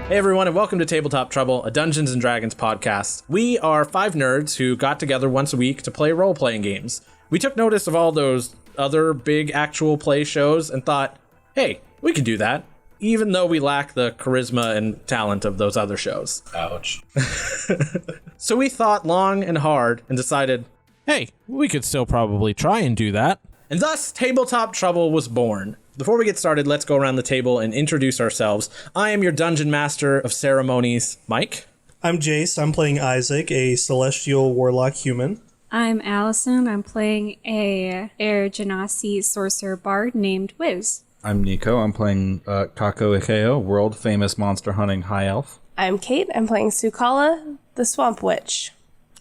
Hey everyone, and welcome to Tabletop Trouble, a Dungeons & Dragons podcast. We are 5 nerds who got together once a week to play role-playing games. We took notice of all those other big actual play shows and thought, hey, we can do that, even though we lack the charisma and talent of those other shows. Ouch. So we thought long and hard and decided, hey, we could still probably try and do that. And thus, Tabletop Trouble was born. Before we get started, let's go around the table and introduce ourselves. I am your Dungeon Master of Ceremonies, Mike. I'm Jace. I'm playing Isaac, a Celestial Warlock human. I'm Allison. I'm playing a Air Genasi Sorcerer Bard named Whizz. I'm Nico. I'm playing Kako, world-famous monster hunting high elf. I'm Kate. I'm playing Sukala, the Swamp Witch.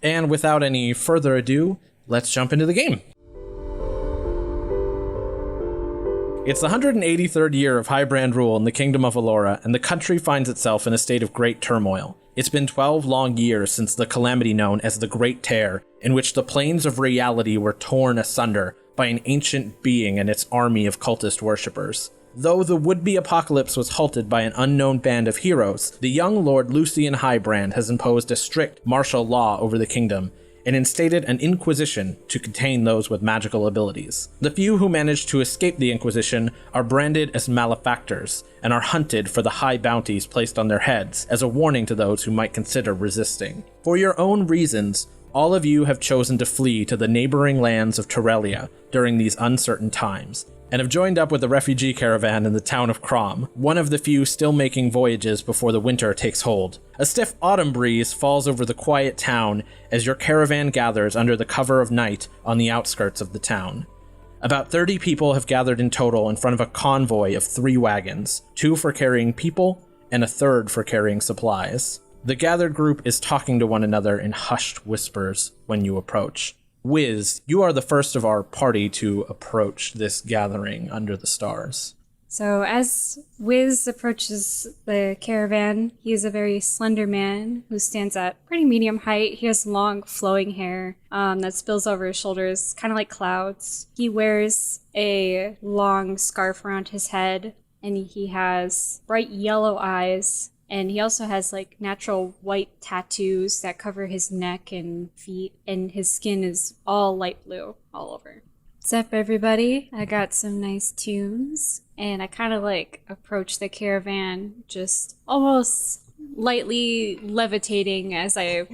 And without any further ado, let's jump into the game. It's the 183rd year of Highbrand rule in the Kingdom of Alora, and the country finds itself in a state of great turmoil. It's been 12 long years since the calamity known as the Great Tear, in which the planes of reality were torn asunder by an ancient being and its army of cultist worshippers. Though the would-be apocalypse was halted by an unknown band of heroes, the young Lord Lucian Highbrand has imposed a strict martial law over the kingdom, and instated an Inquisition to contain those with magical abilities. The few who manage to escape the Inquisition are branded as malefactors, and are hunted for the high bounties placed on their heads as a warning to those who might consider resisting. For your own reasons, all of you have chosen to flee to the neighboring lands of Tarelia during these uncertain times, and have joined up with the refugee caravan in the town of Crom, one of the few still making voyages before the winter takes hold. A stiff autumn breeze falls over the quiet town as your caravan gathers under the cover of night on the outskirts of the town. About 30 people have gathered in total in front of a convoy of 3 wagons, 2 for carrying people and a 3rd for carrying supplies. The gathered group is talking to one another in hushed whispers when you approach. Whizz, you are the first of our party to approach this gathering under the stars. So as Whizz approaches the caravan, he is a very slender man who stands at pretty medium height. He has long flowing hair that spills over his shoulders, kind of like clouds. He wears a long scarf around his head, and he has bright yellow eyes. And he also has like natural white tattoos that cover his neck and feet, and his skin is all light blue all over. What's up, everybody? I got some nice tunes, and I kind of like approach the caravan, just almost lightly levitating as I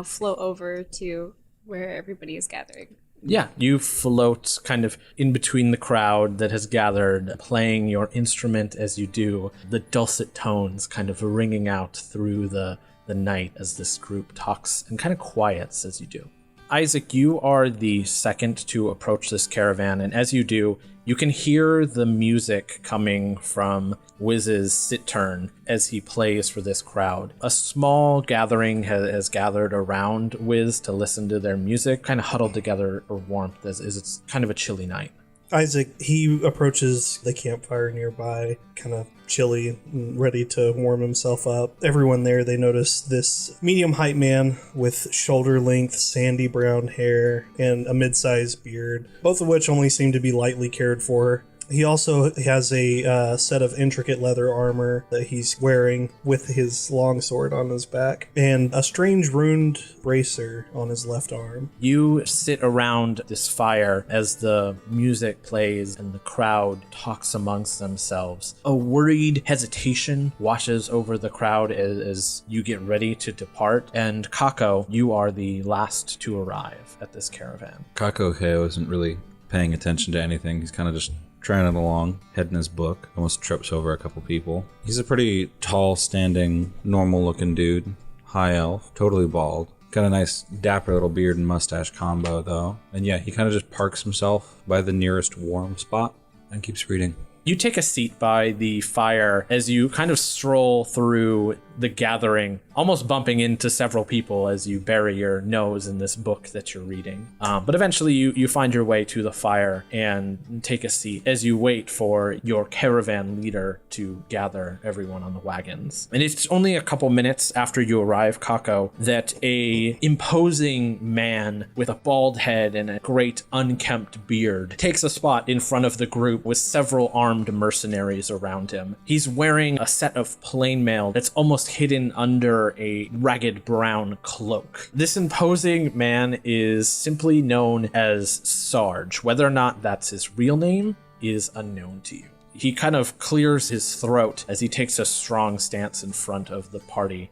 float over to where everybody is gathering. Yeah, you float kind of in between the crowd that has gathered, playing your instrument as you do, the dulcet tones kind of ringing out through the night as this group talks and kind of quiets as you do. Isaac, you are the second to approach this caravan, and as you do, you can hear the music coming from Whizz's sit-turn as he plays for this crowd. A small gathering has gathered around Whizz to listen to their music, kind of huddled together for warmth as it's kind of a chilly night. Isaac, he approaches the campfire nearby, kind of chilly and ready to warm himself up. Everyone there, they notice this medium height man with shoulder-length sandy brown hair and a mid-sized beard, both of which only seem to be lightly cared for. He also has a set of intricate leather armor that he's wearing with his longsword on his back, and a strange runed bracer on his left arm. You sit around this fire as the music plays and the crowd talks amongst themselves. A worried hesitation washes over the crowd as you get ready to depart, and Kako, you are the last to arrive at this caravan. Kako isn't really paying attention to anything. He's kind of just trotting along, head in his book, almost trips over a couple people. He's a pretty tall, standing, normal-looking dude. High elf, totally bald. Got a nice, dapper little beard and mustache combo, though. And yeah, he kind of just parks himself by the nearest warm spot and keeps reading. You take a seat by the fire as you kind of stroll through the gathering, almost bumping into several people as you bury your nose in this book that you're reading. But eventually you find your way to the fire and take a seat as you wait for your caravan leader to gather everyone on the wagons. And it's only a couple minutes after you arrive, Kako, that a imposing man with a bald head and a great unkempt beard takes a spot in front of the group with several armed mercenaries around him. He's wearing a set of plain mail that's almost hidden under a ragged brown cloak. This imposing man is simply known as Sarge. Whether or not that's his real name is unknown to you. He kind of clears his throat as he takes a strong stance in front of the party.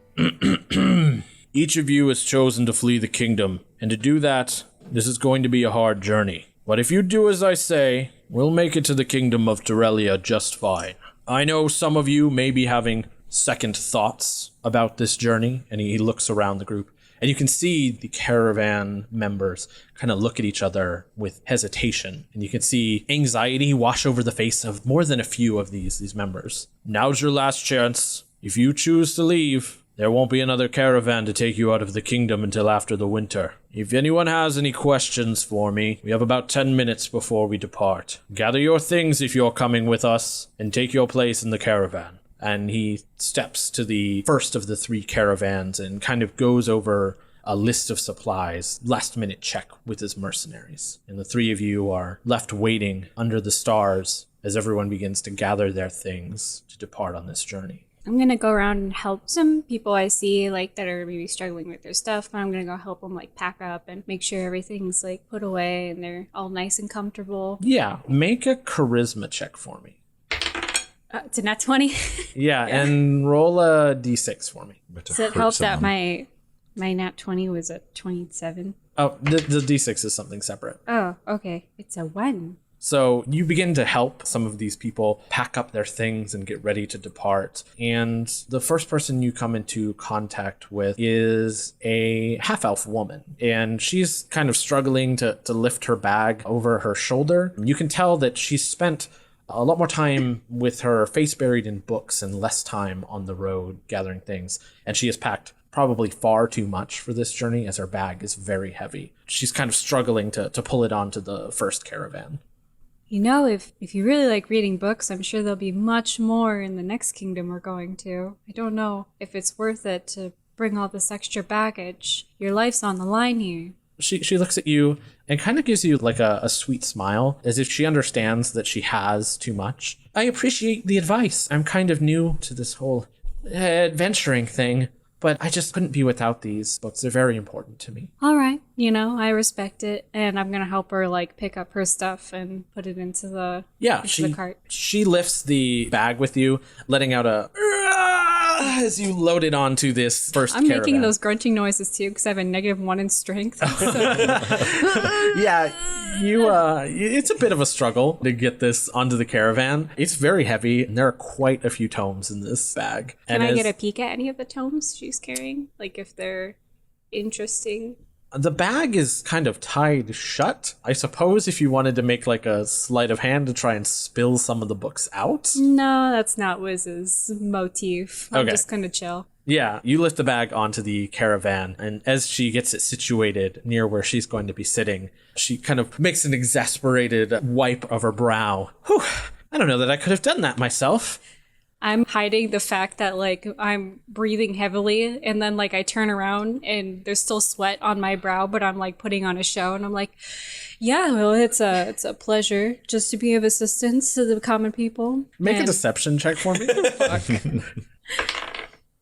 Each of you has chosen to flee the kingdom, and to do that, this is going to be a hard journey. But if you do as I say, we'll make it to the kingdom of Tarelia just fine. I know some of you may be having second thoughts about this journey, and he looks around the group, and you can see the caravan members kind of look at each other with hesitation, and you can see anxiety wash over the face of more than a few of these members. Now's your last chance. If you choose to leave, there won't be another caravan to take you out of the kingdom until after the winter. If anyone has any questions for me, we have about 10 minutes before we depart. Gather your things if you're coming with us, and take your place in the caravan. And he steps to the first of the 3 caravans and kind of goes over a list of supplies, last minute check with his mercenaries. And the 3 of you are left waiting under the stars as everyone begins to gather their things to depart on this journey. I'm going to go around and help some people I see like that are maybe struggling with their stuff, but I'm going to go help them like pack up and make sure everything's like put away and they're all nice and comfortable. Yeah, make a charisma check for me. It's a nat 20. Yeah, and roll a d6 for me. Does it help that my nat 20 was a 27? Oh, the d6 is something separate. Oh, okay. It's a 1. So you begin to help some of these people pack up their things and get ready to depart. And the first person you come into contact with is a half-elf woman. And she's kind of struggling to lift her bag over her shoulder. You can tell that she's spent a lot more time with her face buried in books and less time on the road gathering things. And she has packed probably far too much for this journey as her bag is very heavy. She's kind of struggling to pull it onto the first caravan. You know, if you really like reading books, I'm sure there'll be much more in the next kingdom we're going to. I don't know if it's worth it to bring all this extra baggage. Your life's on the line here. She looks at you and kind of gives you like a sweet smile, as if she understands that she has too much. I appreciate the advice. I'm kind of new to this whole adventuring thing, but I just couldn't be without these books. They're very important to me. All right, I respect it, and I'm gonna help her like pick up her stuff and put it into the the cart. She lifts the bag with you, letting out a as you load it onto this first I'm caravan. making those grunting noises too because I have a -1 in strength. Yeah, it's a bit of a struggle to get this onto the caravan. It's very heavy, and there are quite a few tomes in this bag. Can I get a peek at any of the tomes she's carrying? Like if they're interesting? The bag is kind of tied shut. I suppose if you wanted to make like a sleight of hand to try and spill some of the books out. No, that's not Whizz's motif. I'm Okay. just gonna chill. Yeah, you lift the bag onto the caravan, and as she gets it situated near where she's going to be sitting, she kind of makes an exasperated wipe of her brow. Whew, I don't know that I could have done that myself. I'm hiding the fact that like I'm breathing heavily, and then like I turn around and there's still sweat on my brow, but I'm like putting on a show, and I'm like, yeah, well, it's a pleasure just to be of assistance to the common people. Make a deception check for me.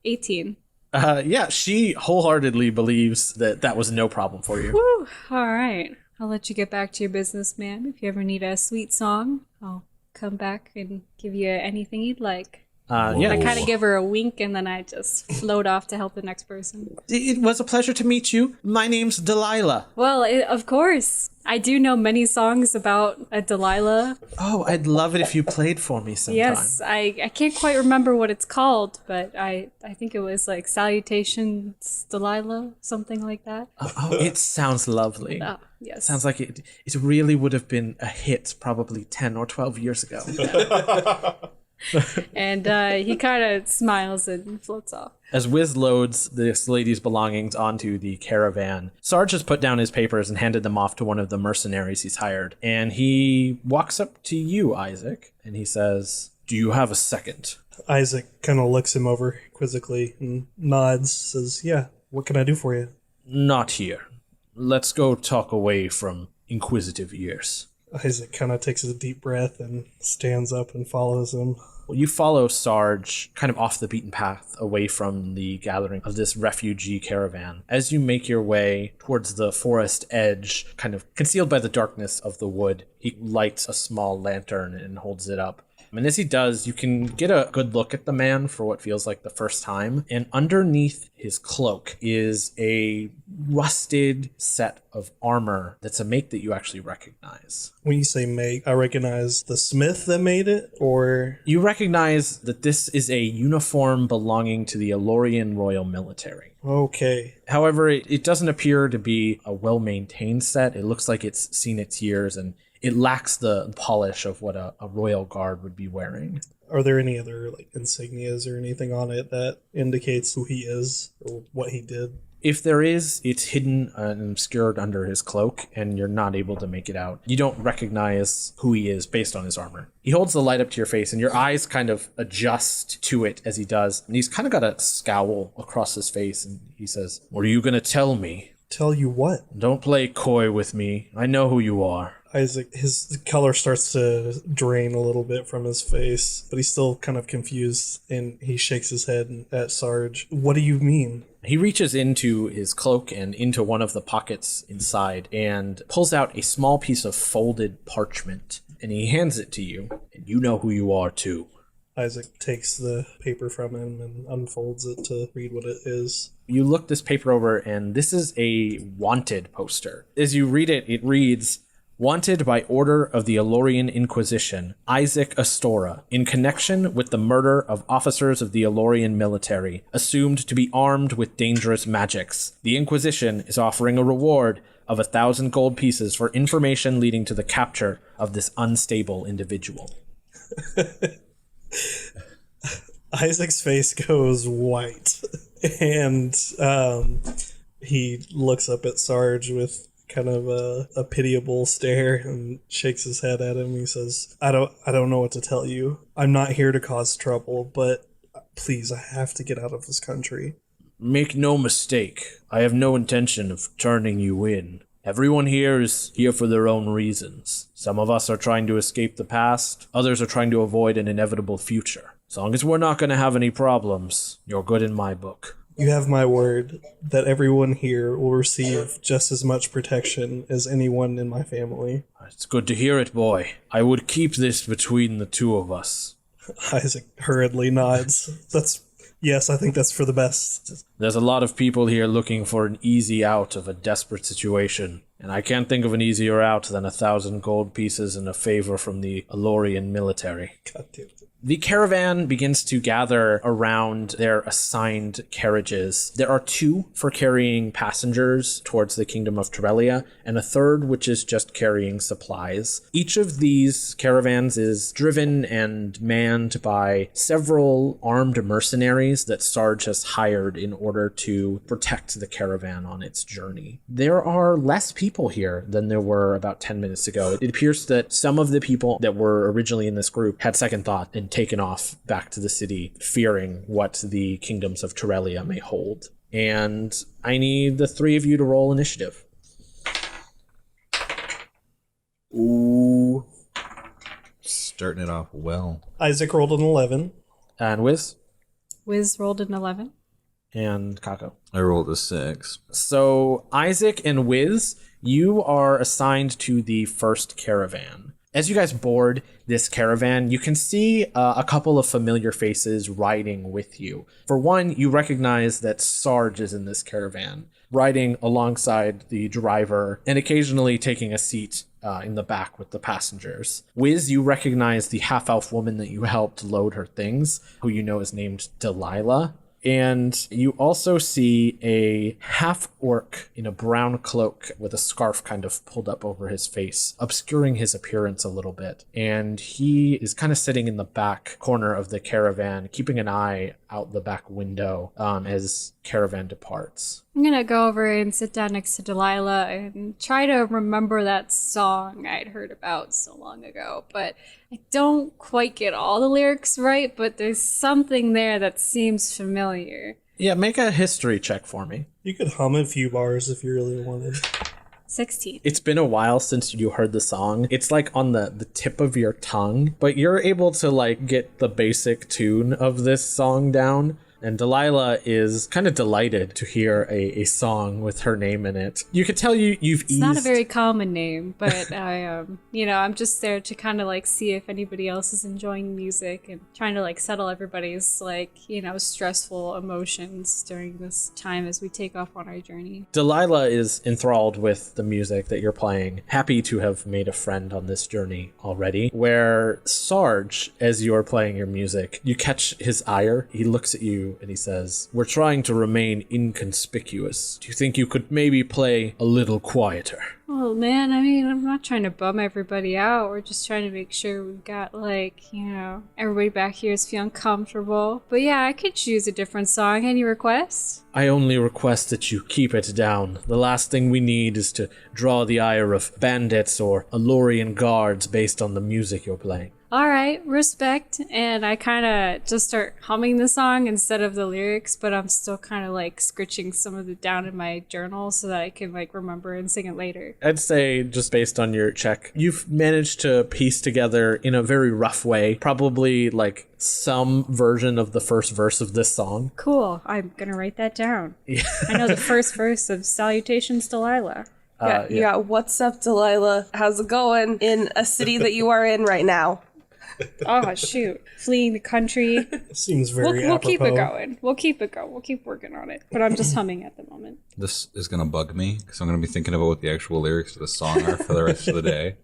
18. Yeah, she wholeheartedly believes that was no problem for you. Woo! All right, I'll let you get back to your business, ma'am. If you ever need a sweet song, I'll come back and give you anything you'd like. Yeah. I kind of give her a wink, and then I just float off to help the next person. It was a pleasure to meet you. My name's Delilah. Well, of course. I do know many songs about a Delilah. Oh, I'd love it if you played for me sometime. Yes, I can't quite remember what it's called, but I think it was like Salutations Delilah, something like that. Oh, it sounds lovely. Oh, yes. Sounds like it really would have been a hit probably 10 or 12 years ago. And he kind of smiles and floats off. As Whizz loads this lady's belongings onto the caravan, Sarge has put down his papers and handed them off to one of the mercenaries he's hired. And he walks up to you, Isaac, and he says, "Do you have a second?" Isaac kind of looks him over quizzically and nods, says, "Yeah, what can I do for you?" "Not here. Let's go talk away from inquisitive ears." Isaac kind of takes a deep breath and stands up and follows him. Well, you follow Sarge kind of off the beaten path away from the gathering of this refugee caravan. As you make your way towards the forest edge, kind of concealed by the darkness of the wood, he lights a small lantern and holds it up. And as he does, you can get a good look at the man for what feels like the first time. And underneath his cloak is a rusted set of armor that's a make that you actually recognize. When you say make, I recognize the smith that made it, or... You recognize that this is a uniform belonging to the Alorian Royal Military. Okay. However, it doesn't appear to be a well-maintained set. It looks like it's seen its years, and it lacks the polish of what a royal guard would be wearing. Are there any other insignias or anything on it that indicates who he is or what he did? If there is, it's hidden and obscured under his cloak, and you're not able to make it out. You don't recognize who he is based on his armor. He holds the light up to your face, and your eyes kind of adjust to it as he does. And he's kind of got a scowl across his face, and he says, "What are you going to tell me?" Tell you what? "Don't play coy with me. I know who you are." Isaac, his color starts to drain a little bit from his face, but he's still kind of confused, and he shakes his head at Sarge. "What do you mean?" He reaches into his cloak and into one of the pockets inside and pulls out a small piece of folded parchment, and he hands it to you. "And you know who you are, too." Isaac takes the paper from him and unfolds it to read what it is. You look this paper over, and this is a wanted poster. As you read it, it reads, "Wanted by order of the Alorian Inquisition, Isaac Astora, in connection with the murder of officers of the Alorian military, assumed to be armed with dangerous magics. The Inquisition is offering a reward of 1,000 gold pieces for information leading to the capture of this unstable individual." Isaac's face goes white, and he looks up at Sarge with kind of a pitiable stare and shakes his head at him. He says, I don't know what to tell you. I'm not here to cause trouble, but please, I have to get out of this country." "Make no mistake, I have no intention of turning you in. Everyone here is here for their own reasons. Some of us are trying to escape the past, others are trying to avoid an inevitable future. As long as we're not going to have any problems, you're good in my book." You have my word that everyone here will receive just as much protection as anyone in my family. "It's good to hear it, boy. I would keep this between the two of us." Isaac hurriedly nods. Yes, I think that's for the best. "There's a lot of people here looking for an easy out of a desperate situation, and I can't think of an easier out than 1,000 gold pieces and a favor from the Alorian military." God damn it. The caravan begins to gather around their assigned carriages. There are 2 for carrying passengers towards the kingdom of Tarelia, and a third which is just carrying supplies. Each of these caravans is driven and manned by several armed mercenaries that Sarge has hired in order to protect the caravan on its journey. There are less people here than there were about 10 minutes ago. It appears that some of the people that were originally in this group had second thought and taken off back to the city, fearing what the kingdoms of Tarelia may hold. And I need the 3 of you to roll initiative. Ooh. Starting it off well. Isaac rolled an 11. And Whizz? Whizz rolled an 11. And Kako? I rolled a 6. So Isaac and Whizz, you are assigned to the first caravan. As you guys board this caravan, you can see a couple of familiar faces riding with you. For one, you recognize that Sarge is in this caravan, riding alongside the driver and occasionally taking a seat in the back with the passengers. Whizz, you recognize the half-elf woman that you helped load her things, who you know is named Delilah. And you also see a half-orc in a brown cloak with a scarf kind of pulled up over his face, obscuring his appearance a little bit. And he is kind of sitting in the back corner of the caravan, keeping an eye out the back window as caravan departs. I'm gonna go over and sit down next to Delilah and try to remember that song I'd heard about so long ago, but I don't quite get all the lyrics right, but there's something there that seems familiar. Yeah, make a history check for me. You could hum a few bars if you really wanted. 16. It's been a while since you heard the song. It's like on the tip of your tongue, but you're able to like get the basic tune of this song down. And Delilah is kind of delighted to hear a song with her name in it. You could tell you've eased... It's not a very common name, but I'm just there to kind of like see if anybody else is enjoying music and trying to like settle everybody's like, stressful emotions during this time as we take off on our journey. Delilah is enthralled with the music that you're playing, happy to have made a friend on this journey already. Where Sarge, as you're playing your music, you catch his ire. He looks at you and he says, "We're trying to remain inconspicuous. Do you think you could maybe play a little quieter?" Oh man, I'm not trying to bum everybody out. We're just trying to make sure we've got everybody back here is feeling comfortable. But yeah, I could choose a different song. Any requests? I only request that you keep it down. The last thing we need is to draw the ire of bandits or Alorian guards based on the music you're playing. All right, respect. And I kind of just start humming the song instead of the lyrics, but I'm still kind of like scritching some of it down in my journal so that I can like remember and sing it later. I'd say, just based on your check, you've managed to piece together in a very rough way, probably like some version of the first verse of this song. Cool. I'm going to write that down. Yeah. I know the first verse of Salutations, Delilah. You got "What's up, Delilah? How's it going in a city that you are in right now?" Oh, shoot. Fleeing the country. Seems very We'll keep it apropos. going. We'll keep it going. We'll keep working on it. But I'm just humming at the moment. This is going to bug me because I'm going to be thinking about what the actual lyrics of the song are for the rest of the day.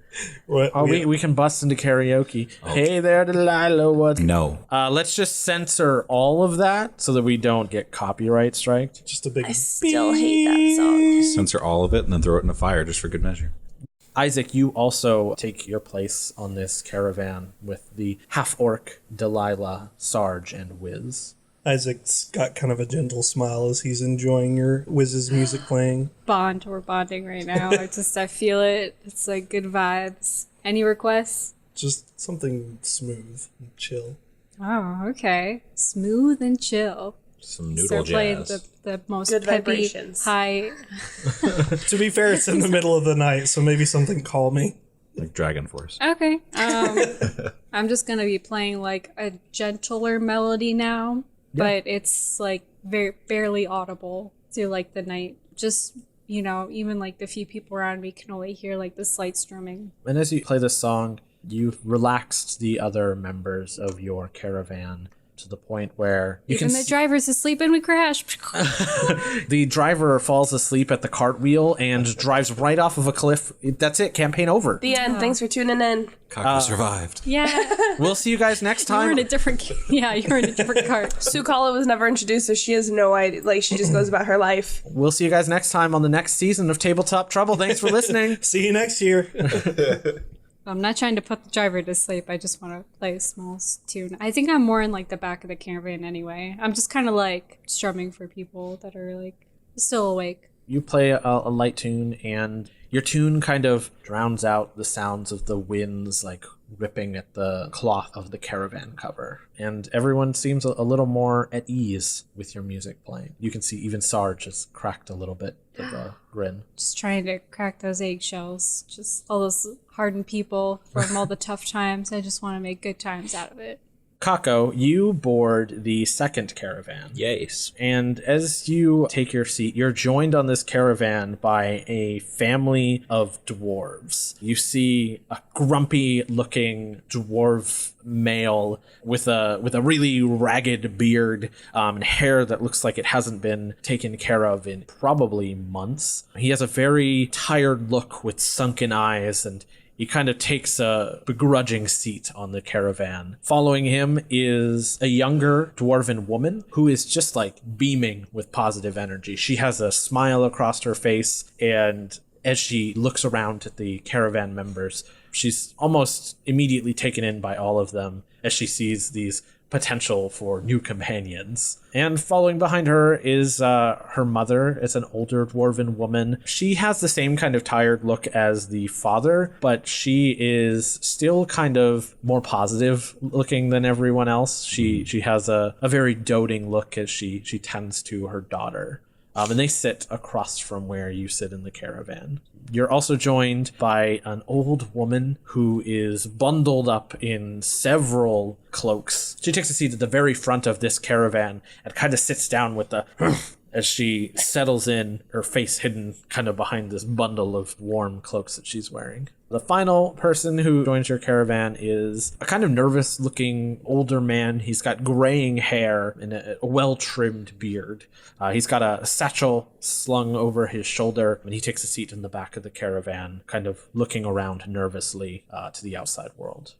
We can bust into karaoke. Hey there, Delilah, what? No. Let's just censor all of that so that we don't get copyright striked. Just a big... I still hate that song. Censor all of it and then throw it in a fire just for good measure. Isaac, you also take your place on this caravan with the half-orc, Delilah, Sarge, and Whizz. Isaac's got kind of a gentle smile as he's enjoying your Whizz's music playing. We're bonding right now. I feel it. It's like good vibes. Any requests? Just something smooth and chill. Oh, okay. Smooth and chill. Some noodle Start playing jazz. the most Good peppy, vibrations. high... To be fair, it's in the middle of the night, so maybe something calming. Like Dragon Force. Okay. I'm just going to be playing like a gentler melody now, but it's like very barely audible through like the night. Just, even like the few people around me can only hear like the slight strumming. And as you play this song, you've relaxed the other members of your caravan to the point where Even the driver's asleep and we crash. the driver falls asleep at the cartwheel and drives right off of a cliff. That's it. Campaign over. The end. Thanks for tuning in. Kako survived. Yeah. We'll see you guys next You're time. in a different cart. Sukala was never introduced, so she has no idea. Like, she just goes about her life. We'll see you guys next time on the next season of Tabletop Trouble. Thanks for listening. See you next year. I'm not trying to put the driver to sleep. I just want to play a small tune. I think I'm more in like the back of the caravan anyway. I'm just kind of like strumming for people that are like still awake. You play a light tune, and your tune kind of drowns out the sounds of the winds like ripping at the cloth of the caravan cover. And everyone seems a little more at ease with your music playing. You can see even Sarge has cracked a little bit of a grin. Just trying to crack those eggshells. Just all those hardened people from all the tough times. I just want to make good times out of it. Kako, you board the second caravan. Yes. And as you take your seat, you're joined on this caravan by a family of dwarves. You see a grumpy-looking dwarf male with a really ragged beard and hair that looks like it hasn't been taken care of in probably months. He has a very tired look with sunken eyes, and He kind of takes a begrudging seat on the caravan. Following him is a younger dwarven woman who is just like beaming with positive energy. She has a smile across her face, and as she looks around at the caravan members, she's almost immediately taken in by all of them as she sees these potential for new companions. And following behind her is her mother. It's an older dwarven woman. She has the same kind of tired look as the father, but she is still kind of more positive looking than everyone else. She has a very doting look as she tends to her daughter. And they sit across from where you sit in the caravan. You're also joined by an old woman who is bundled up in several cloaks. She takes a seat at the very front of this caravan and kind of sits down with the as she settles in, her face hidden kind of behind this bundle of warm cloaks that she's wearing. The final person who joins your caravan is a kind of nervous-looking older man. He's got graying hair and a well-trimmed beard. He's got a satchel slung over his shoulder, and he takes a seat in the back of the caravan, kind of looking around nervously to the outside world.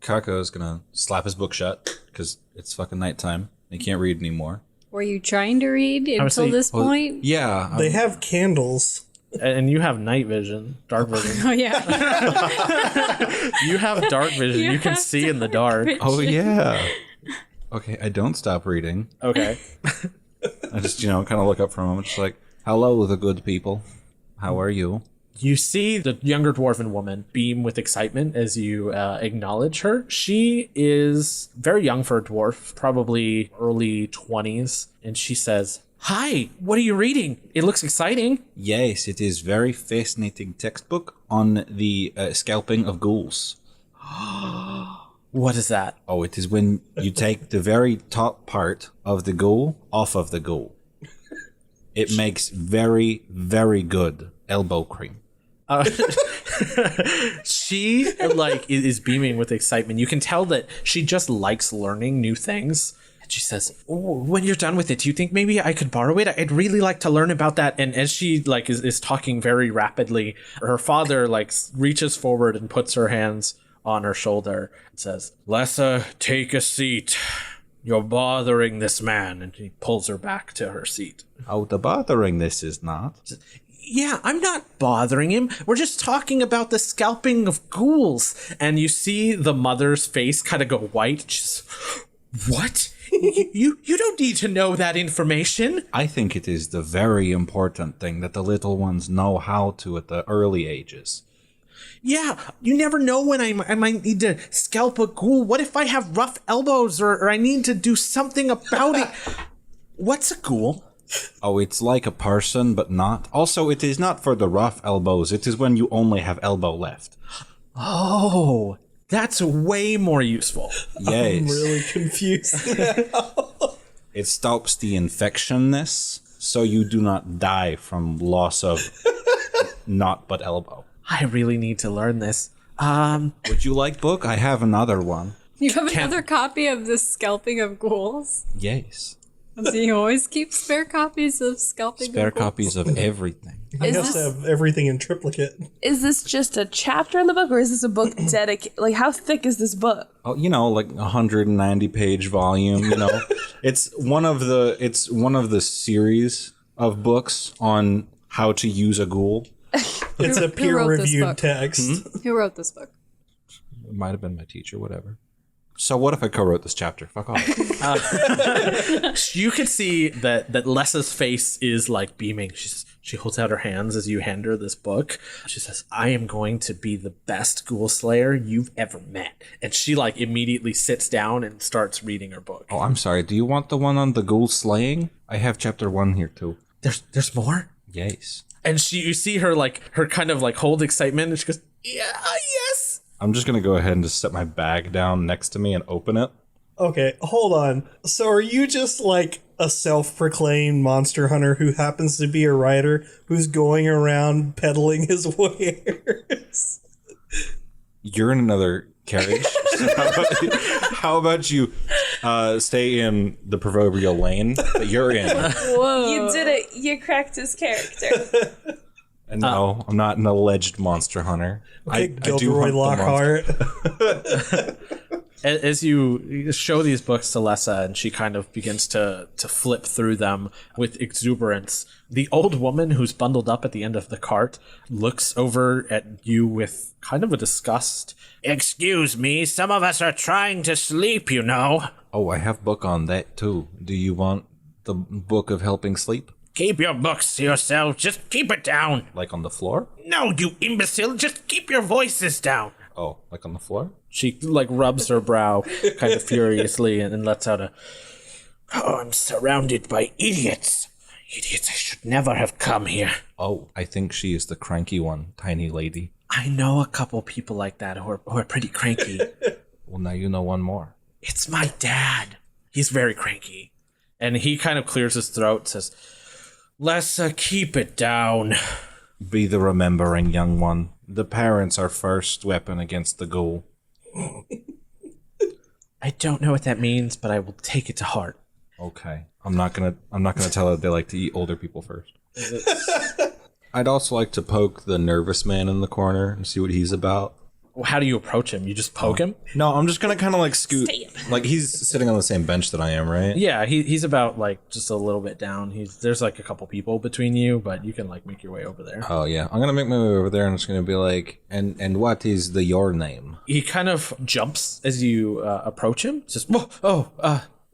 Kako is going to slap his book shut because it's fucking nighttime. He can't read anymore. Were you trying to read until this point? Yeah. They have candles. And you have night vision, dark vision. Oh, yeah. You have dark vision. You can see in the dark. Oh, yeah. Okay, I don't stop reading. Okay. I just, kind of look up for a moment, just like, hello, the good people. How are you? You see the younger dwarven woman beam with excitement as you acknowledge her. She is very young for a dwarf, probably early 20s, and she says, "Hi, what are you reading? It looks exciting." Yes, it is very fascinating textbook on the scalping of ghouls. What is that? Oh, it is when you take the very top part of the ghoul off of the ghoul. It makes very, very good elbow cream. She is beaming with excitement. You can tell that she just likes learning new things. And she says, "Oh, when you're done with it, do you think maybe I could borrow it? I'd really like to learn about that." And as she is talking very rapidly, her father reaches forward and puts her hands on her shoulder and says, "Lessa, take a seat. You're bothering this man." And he pulls her back to her seat. Oh, the bothering this is not. "Yeah, I'm not bothering him. We're just talking about the scalping of ghouls." And you see the mother's face kind of go white. She's, "What? You don't need to know that information." I think it is the very important thing that the little ones know how to at the early ages. "Yeah, you never know when I might need to scalp a ghoul. What if I have rough elbows or I need to do something about it?" "What's a ghoul?" Oh, it's like a person, but not. Also, it is not for the rough elbows. It is when you only have elbow left. Oh, that's way more useful. Yes. I'm really confused. It stops the infectionness, so you do not die from loss of not but elbow. I really need to learn this. Would you like book? I have another one. You have another copy of the Scalping of Ghouls? Yes. So you always keep spare copies of Scalping Spare of Ghouls? copies of everything. I also have everything in triplicate. Is this just a chapter in the book, or is this a book dedicated? Like, how thick is this book? Oh, like 190-page volume. It's one of the series of books on how to use a ghoul. It's a Who wrote this peer-reviewed book? text. Who wrote this book? It might have been my teacher, whatever. So what if I co-wrote this chapter? Fuck off. You can see that Lessa's face is beaming. She holds out her hands as you hand her this book. She says, "I am going to be the best ghoul slayer you've ever met." And she immediately sits down and starts reading her book. Oh, I'm sorry. Do you want the one on the ghoul slaying? I have chapter 1 here too. There's more? Yes. And you see her her kind of hold excitement, and she goes, "Yeah, yes." I'm just going to go ahead and just set my bag down next to me and open it. Okay, hold on. So are you just a self-proclaimed monster hunter who happens to be a writer who's going around peddling his wares? You're in another carriage. So how about you stay in the proverbial lane that you're in? Whoa. You did it. You cracked his character. And no, I'm not an alleged monster hunter. Okay, I do Gilderoy hunt the Lockhart. As you show these books to Lessa, and she kind of begins to flip through them with exuberance, the old woman who's bundled up at the end of the cart looks over at you with kind of a disgust. "Excuse me, some of us are trying to sleep, you know." Oh, I have book on that too. Do you want the book of helping sleep? "Keep your books to yourself. Just keep it down." Like on the floor? "No, you imbecile. Just keep your voices down." Oh, like on the floor? She, like, rubs her brow kind of furiously and lets out a, "Oh, I'm surrounded by idiots. Idiots, I should never have come here." Oh, I think she is the cranky one, tiny lady. "I know a couple people like that who are pretty cranky." Well, now you know one more. "It's my dad. He's very cranky." And he kind of clears his throat, says, "Lessa, keep it down." Be the remembering young one. The parents are first weapon against the ghoul. "I don't know what that means, but I will take it to heart." Okay. I'm not gonna tell her they like to eat older people first. I'd also like to poke the nervous man in the corner and see what he's about. Well, how do you approach him? You just poke him? No, I'm just gonna kind of like scoot. Like he's sitting on the same bench that I am, right? Yeah, he's about like just a little bit down. There's like a couple people between you, but you can like make your way over there. Oh yeah, I'm gonna make my way over there, and I'm just gonna be like, and what is your name? He kind of jumps as you approach him. Says,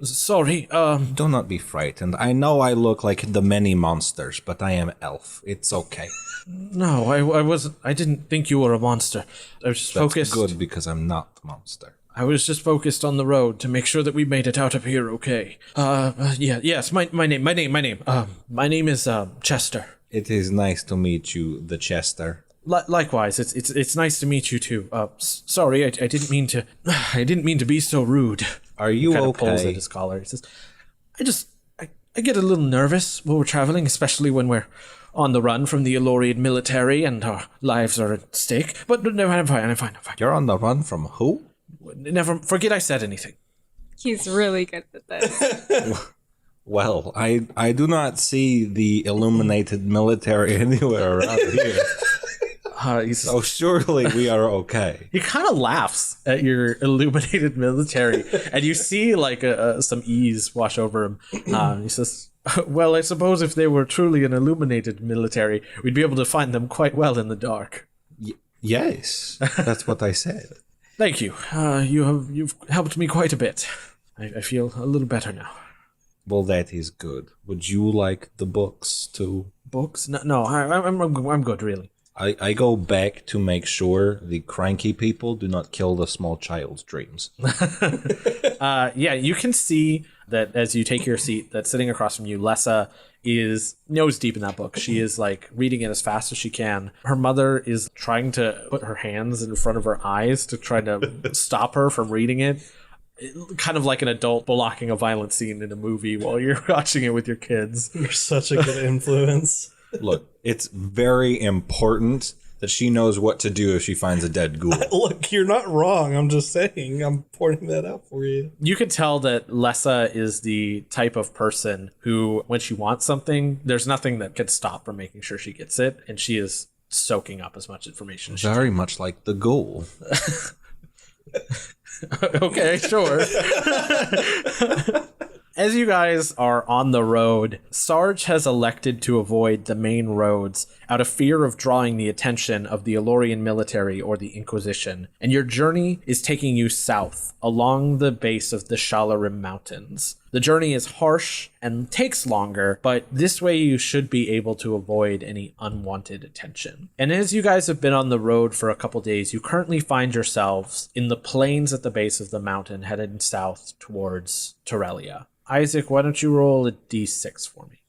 "Sorry. Do not be frightened. I know I look like the many monsters, but I am elf. It's okay. No, I wasn't. I didn't think you were a monster. I was just That's focused. good because I'm not the monster. I was just focused on the road to make sure that we made it out of here okay. Yes. My name. My name is Chester. It is nice to meet you, the Chester. Likewise, it's nice to meet you too. Sorry, I didn't mean to. I didn't mean to be so rude." Are you Kind of okay? pulls at his collar. He says, I get a little nervous when we're traveling, especially when we're on the run from the Allorian military and our lives are at stake. But no, I'm fine. You're on the run from who? Never forget I said anything. He's really good at this. Well, I do not see the illuminated military anywhere around here. So surely we are okay. He kind of laughs at your illuminated military, and you see like some ease wash over him. He says, "Well, I suppose if they were truly an illuminated military, we'd be able to find them quite well in the dark." Yes, that's what I said. "Thank you. You've helped me quite a bit. I feel a little better now." Well, that is good. Would you like the books too? Books? No, I'm good, really. I go back to make sure the cranky people do not kill the small child's dreams. Yeah, you can see that as you take your seat, that sitting across from you, Lessa is nose deep in that book. She is like reading it as fast as she can. Her mother is trying to put her hands in front of her eyes to try to stop her from reading it. Kind of like an adult blocking a violent scene in a movie while you're watching it with your kids. You're such a good influence. Look, it's very important that she knows what to do if she finds a dead ghoul. Look, you're not wrong. I'm just saying. I'm pointing that out for you. You can tell that Lessa is the type of person who, when she wants something, there's nothing that can stop from making sure she gets it, and she is soaking up as much information as she Very much like the ghoul. Okay, sure. As you guys are on the road, Sarge has elected to avoid the main roads out of fear of drawing the attention of the Allorian military or the Inquisition, and your journey is taking you south along the base of the Shalarim Mountains. The journey is harsh and takes longer, but this way you should be able to avoid any unwanted attention. And as you guys have been on the road for a couple days, you currently find yourselves in the plains at the base of the mountain heading south towards Tarelia. Isaac, why don't you roll a d6 for me?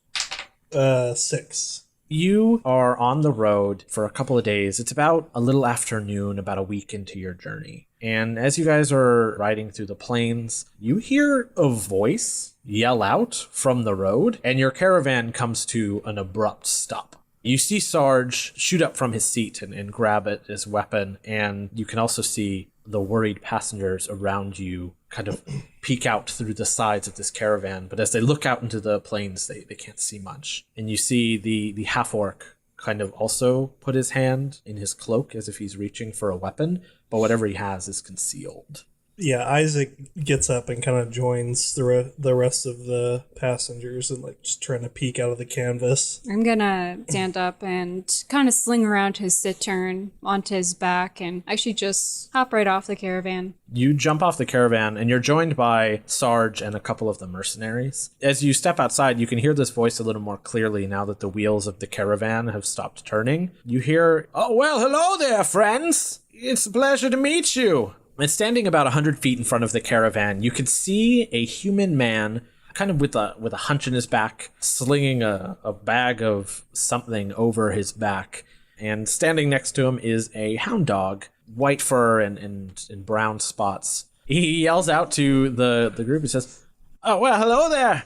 6. You are on the road for a couple of days. It's about a little afternoon, about a week into your journey. And as you guys are riding through the plains, you hear a voice yell out from the road, and your caravan comes to an abrupt stop. You see Sarge shoot up from his seat and grab at his weapon, and you can also see the worried passengers around you kind of peek out through the sides of this caravan. But as they look out into the plains, they can't see much. And you see the half-orc kind of also put his hand in his cloak as if he's reaching for a weapon, but whatever he has is concealed. Yeah, Isaac gets up and kind of joins the rest of the passengers and like just trying to peek out of the canvas. I'm gonna stand up and kind of sling around his cittern onto his back and actually just hop right off the caravan. You jump off the caravan and you're joined by Sarge and a couple of the mercenaries. As you step outside, you can hear this voice a little more clearly now that the wheels of the caravan have stopped turning. You hear, "Oh, well, hello there, friends. It's a pleasure to meet you." And standing about 100 feet in front of the caravan, you can see a human man kind of with a hunch in his back, slinging a bag of something over his back. And standing next to him is a hound dog, white fur and brown spots. He yells out to the group. He says, "Oh, well, hello there.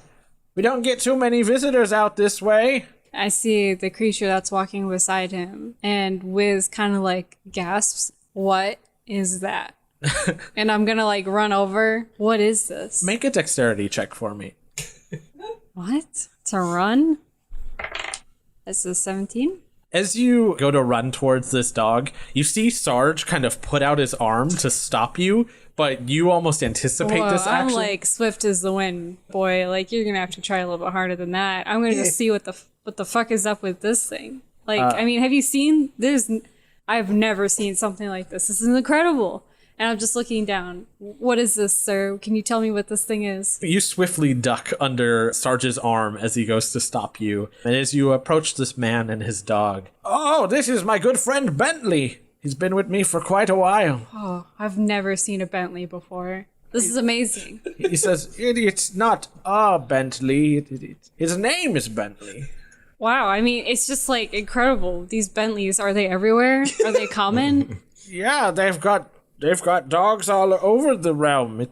We don't get too many visitors out this way." I see the creature that's walking beside him, and Whizz kind of like gasps, "What is that?" And I'm gonna like run over. What is this? Make a dexterity check for me. What? To run? This is 17? As you go to run towards this dog, you see Sarge kind of put out his arm to stop you, but you almost anticipate Whoa, this I'm action. like swift as the wind, boy. Like you're gonna have to try a little bit harder than that. I'm gonna just see what the fuck is up with this thing. Like, I mean, have you seen? I've never seen something like this. This is incredible. And I'm just looking down. What is this, sir? Can you tell me what this thing is? You swiftly duck under Sarge's arm as he goes to stop you. And as you approach this man and his dog, "Oh, this is my good friend Bentley. He's been with me for quite a while." Oh, I've never seen a Bentley before. This is amazing. He says, "It's not a Bentley. His name is Bentley." Wow, I mean, it's just like incredible. These Bentleys, are they everywhere? Are they common? Yeah, they've got dogs all over the realm.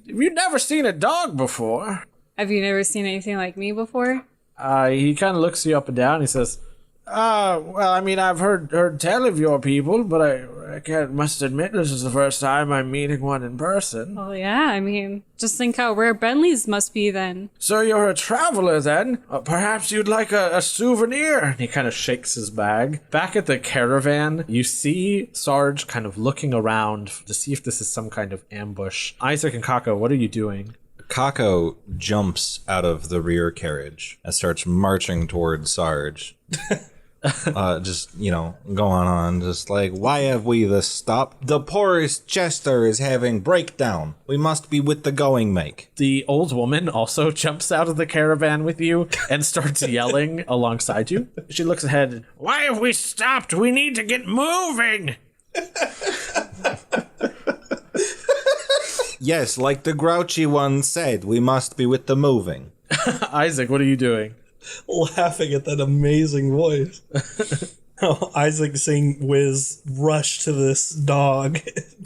You've never seen a dog before. Have you never seen anything like me before? He kind of looks you up and down. He says, well, I mean, I've heard tell of your people, but I must admit this is the first time I'm meeting one in person." Well, yeah, I mean, just think how rare Bentleys must be then. "So you're a traveler then? Perhaps you'd like a souvenir?" And he kind of shakes his bag. Back at the caravan, you see Sarge kind of looking around to see if this is some kind of ambush. Isaac and Kako, what are you doing? Kako jumps out of the rear carriage and starts marching towards Sarge. Just, going on, just like, "Why have we this stop? The poorest jester is having breakdown. We must be with the going make." The old woman also jumps out of the caravan with you and starts yelling alongside you. She looks ahead. "Why have we stopped? We need to get moving." Yes, like the grouchy one said, we must be with the moving. Isaac, what are you doing? Laughing at that amazing voice. Isaac seeing Whizz rush to this dog,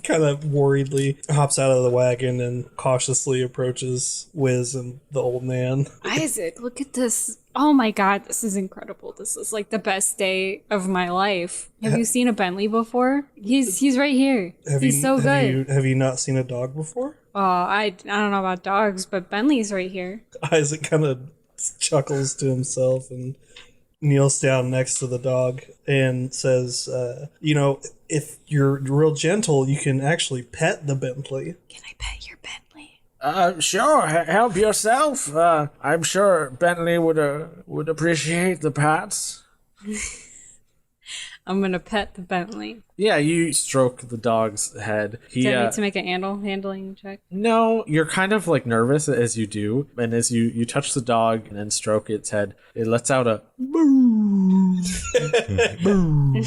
kind of worriedly hops out of the wagon and cautiously approaches Whizz and the old man. Isaac, look at this. Oh my god, this is incredible. This is like the best day of my life. Have you seen a Bentley before? He's right here. He's so good. Have you not seen a dog before? I don't know about dogs, but Bentley's right here. Isaac kind of chuckles to himself and kneels down next to the dog and says, if you're real gentle, you can actually pet the Bentley. Can I pet your Bentley? Sure. Help yourself. I'm sure Bentley would appreciate the pats. I'm gonna pet the Bentley. Yeah, you stroke the dog's head. Do I need to make an handling check? No, you're kind of like nervous as you do, and as you touch the dog and then stroke its head, it lets out a boo. Boo.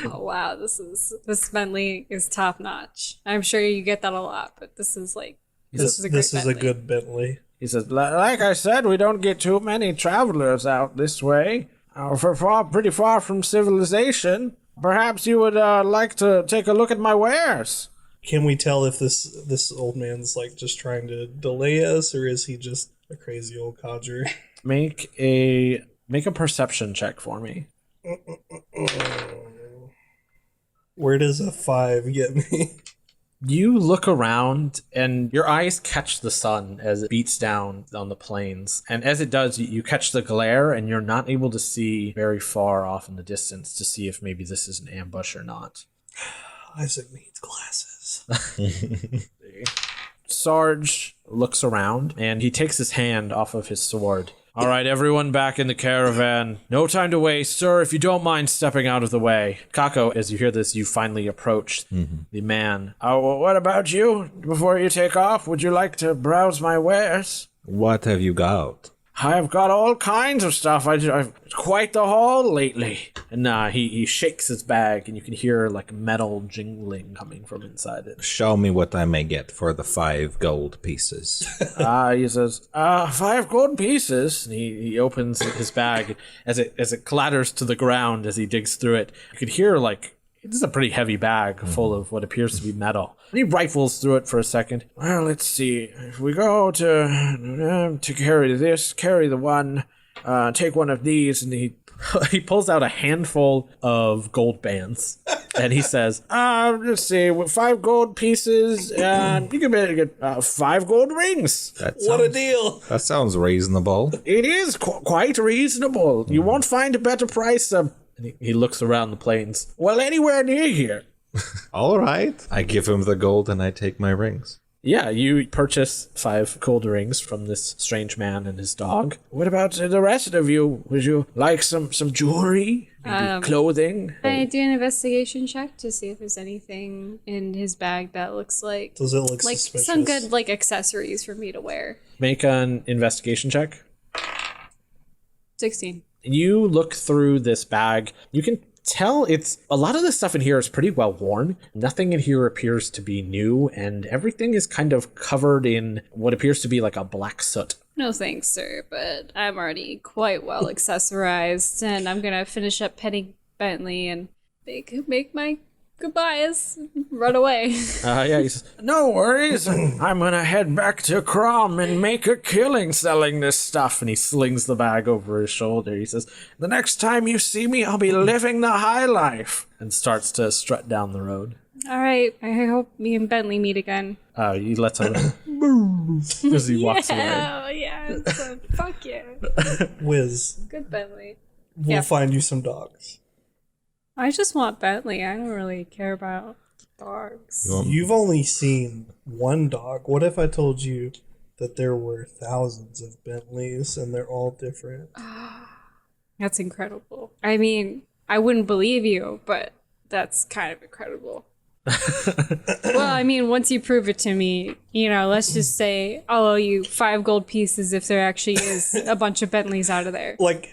Oh wow, this Bentley is top notch. I'm sure you get that a lot, but this is like This is a good Bentley. He says, like I said, we don't get too many travelers out this way. Pretty far from civilization. Perhaps you would like to take a look at my wares. Can we tell if this old man's like just trying to delay us, or is he just a crazy old codger? Make a perception check for me. Where does a 5 get me? You look around and your eyes catch the sun as it beats down on the plains. And as it does, you catch the glare and you're not able to see very far off in the distance to see if maybe this is an ambush or not. Isaac needs glasses. Sarge looks around and he takes his hand off of his sword. All right, everyone back in the caravan. No time to waste. Sir, if you don't mind stepping out of the way. Kako, as you hear this, you finally approach the man. Oh, well, what about you? Before you take off, would you like to browse my wares? What have you got? I've got all kinds of stuff. I've quite the haul lately. And he shakes his bag, and you can hear like metal jingling coming from inside it. Show me what I may get for the 5 gold pieces. He says, 5 gold pieces. And he opens his bag as it clatters to the ground as he digs through it. You could hear like, this is a pretty heavy bag full of what appears to be metal. And he rifles through it for a second. Well, let's see. If we go to carry this, carry the one, take one of these, and he pulls out a handful of gold bands. And he says, let's see, with 5 gold pieces, and you can get 5 gold rings. What a deal. That sounds reasonable. It is quite reasonable. You won't find a better price. And he looks around the plains. Well, anywhere near here. All right. I give him the gold and I take my rings. Yeah, you purchase 5 gold rings from this strange man and his dog. What about the rest of you? Would you like some jewelry? Maybe clothing? Can I do an investigation check to see if there's anything in his bag that looks like... Does it look like suspicious? some good like accessories for me to wear? Make an investigation check. 16. You look through this bag. You can tell it's a lot of the stuff in here is pretty well worn. Nothing in here appears to be new, and everything is kind of covered in what appears to be like a black soot. No thanks, sir, but I'm already quite well accessorized, and I'm gonna finish up petting Bentley and make my goodbyes, run away. He says, no worries. I'm gonna head back to Crom and make a killing selling this stuff. And he slings the bag over his shoulder. He says, the next time you see me, I'll be living the high life. And starts to strut down the road. All right, I hope me and Bentley meet again. He lets out a as he walks away. Oh, yeah, so, fuck yeah. Whizz, Good Bentley. we'll find you some dogs. I just want Bentley. I don't really care about dogs. You've only seen one dog. What if I told you that there were thousands of Bentleys and they're all different? That's incredible. I mean, I wouldn't believe you, but that's kind of incredible. Well, I mean, once you prove it to me, let's just say I'll owe you 5 gold pieces if there actually is a bunch of Bentleys out of there. Like,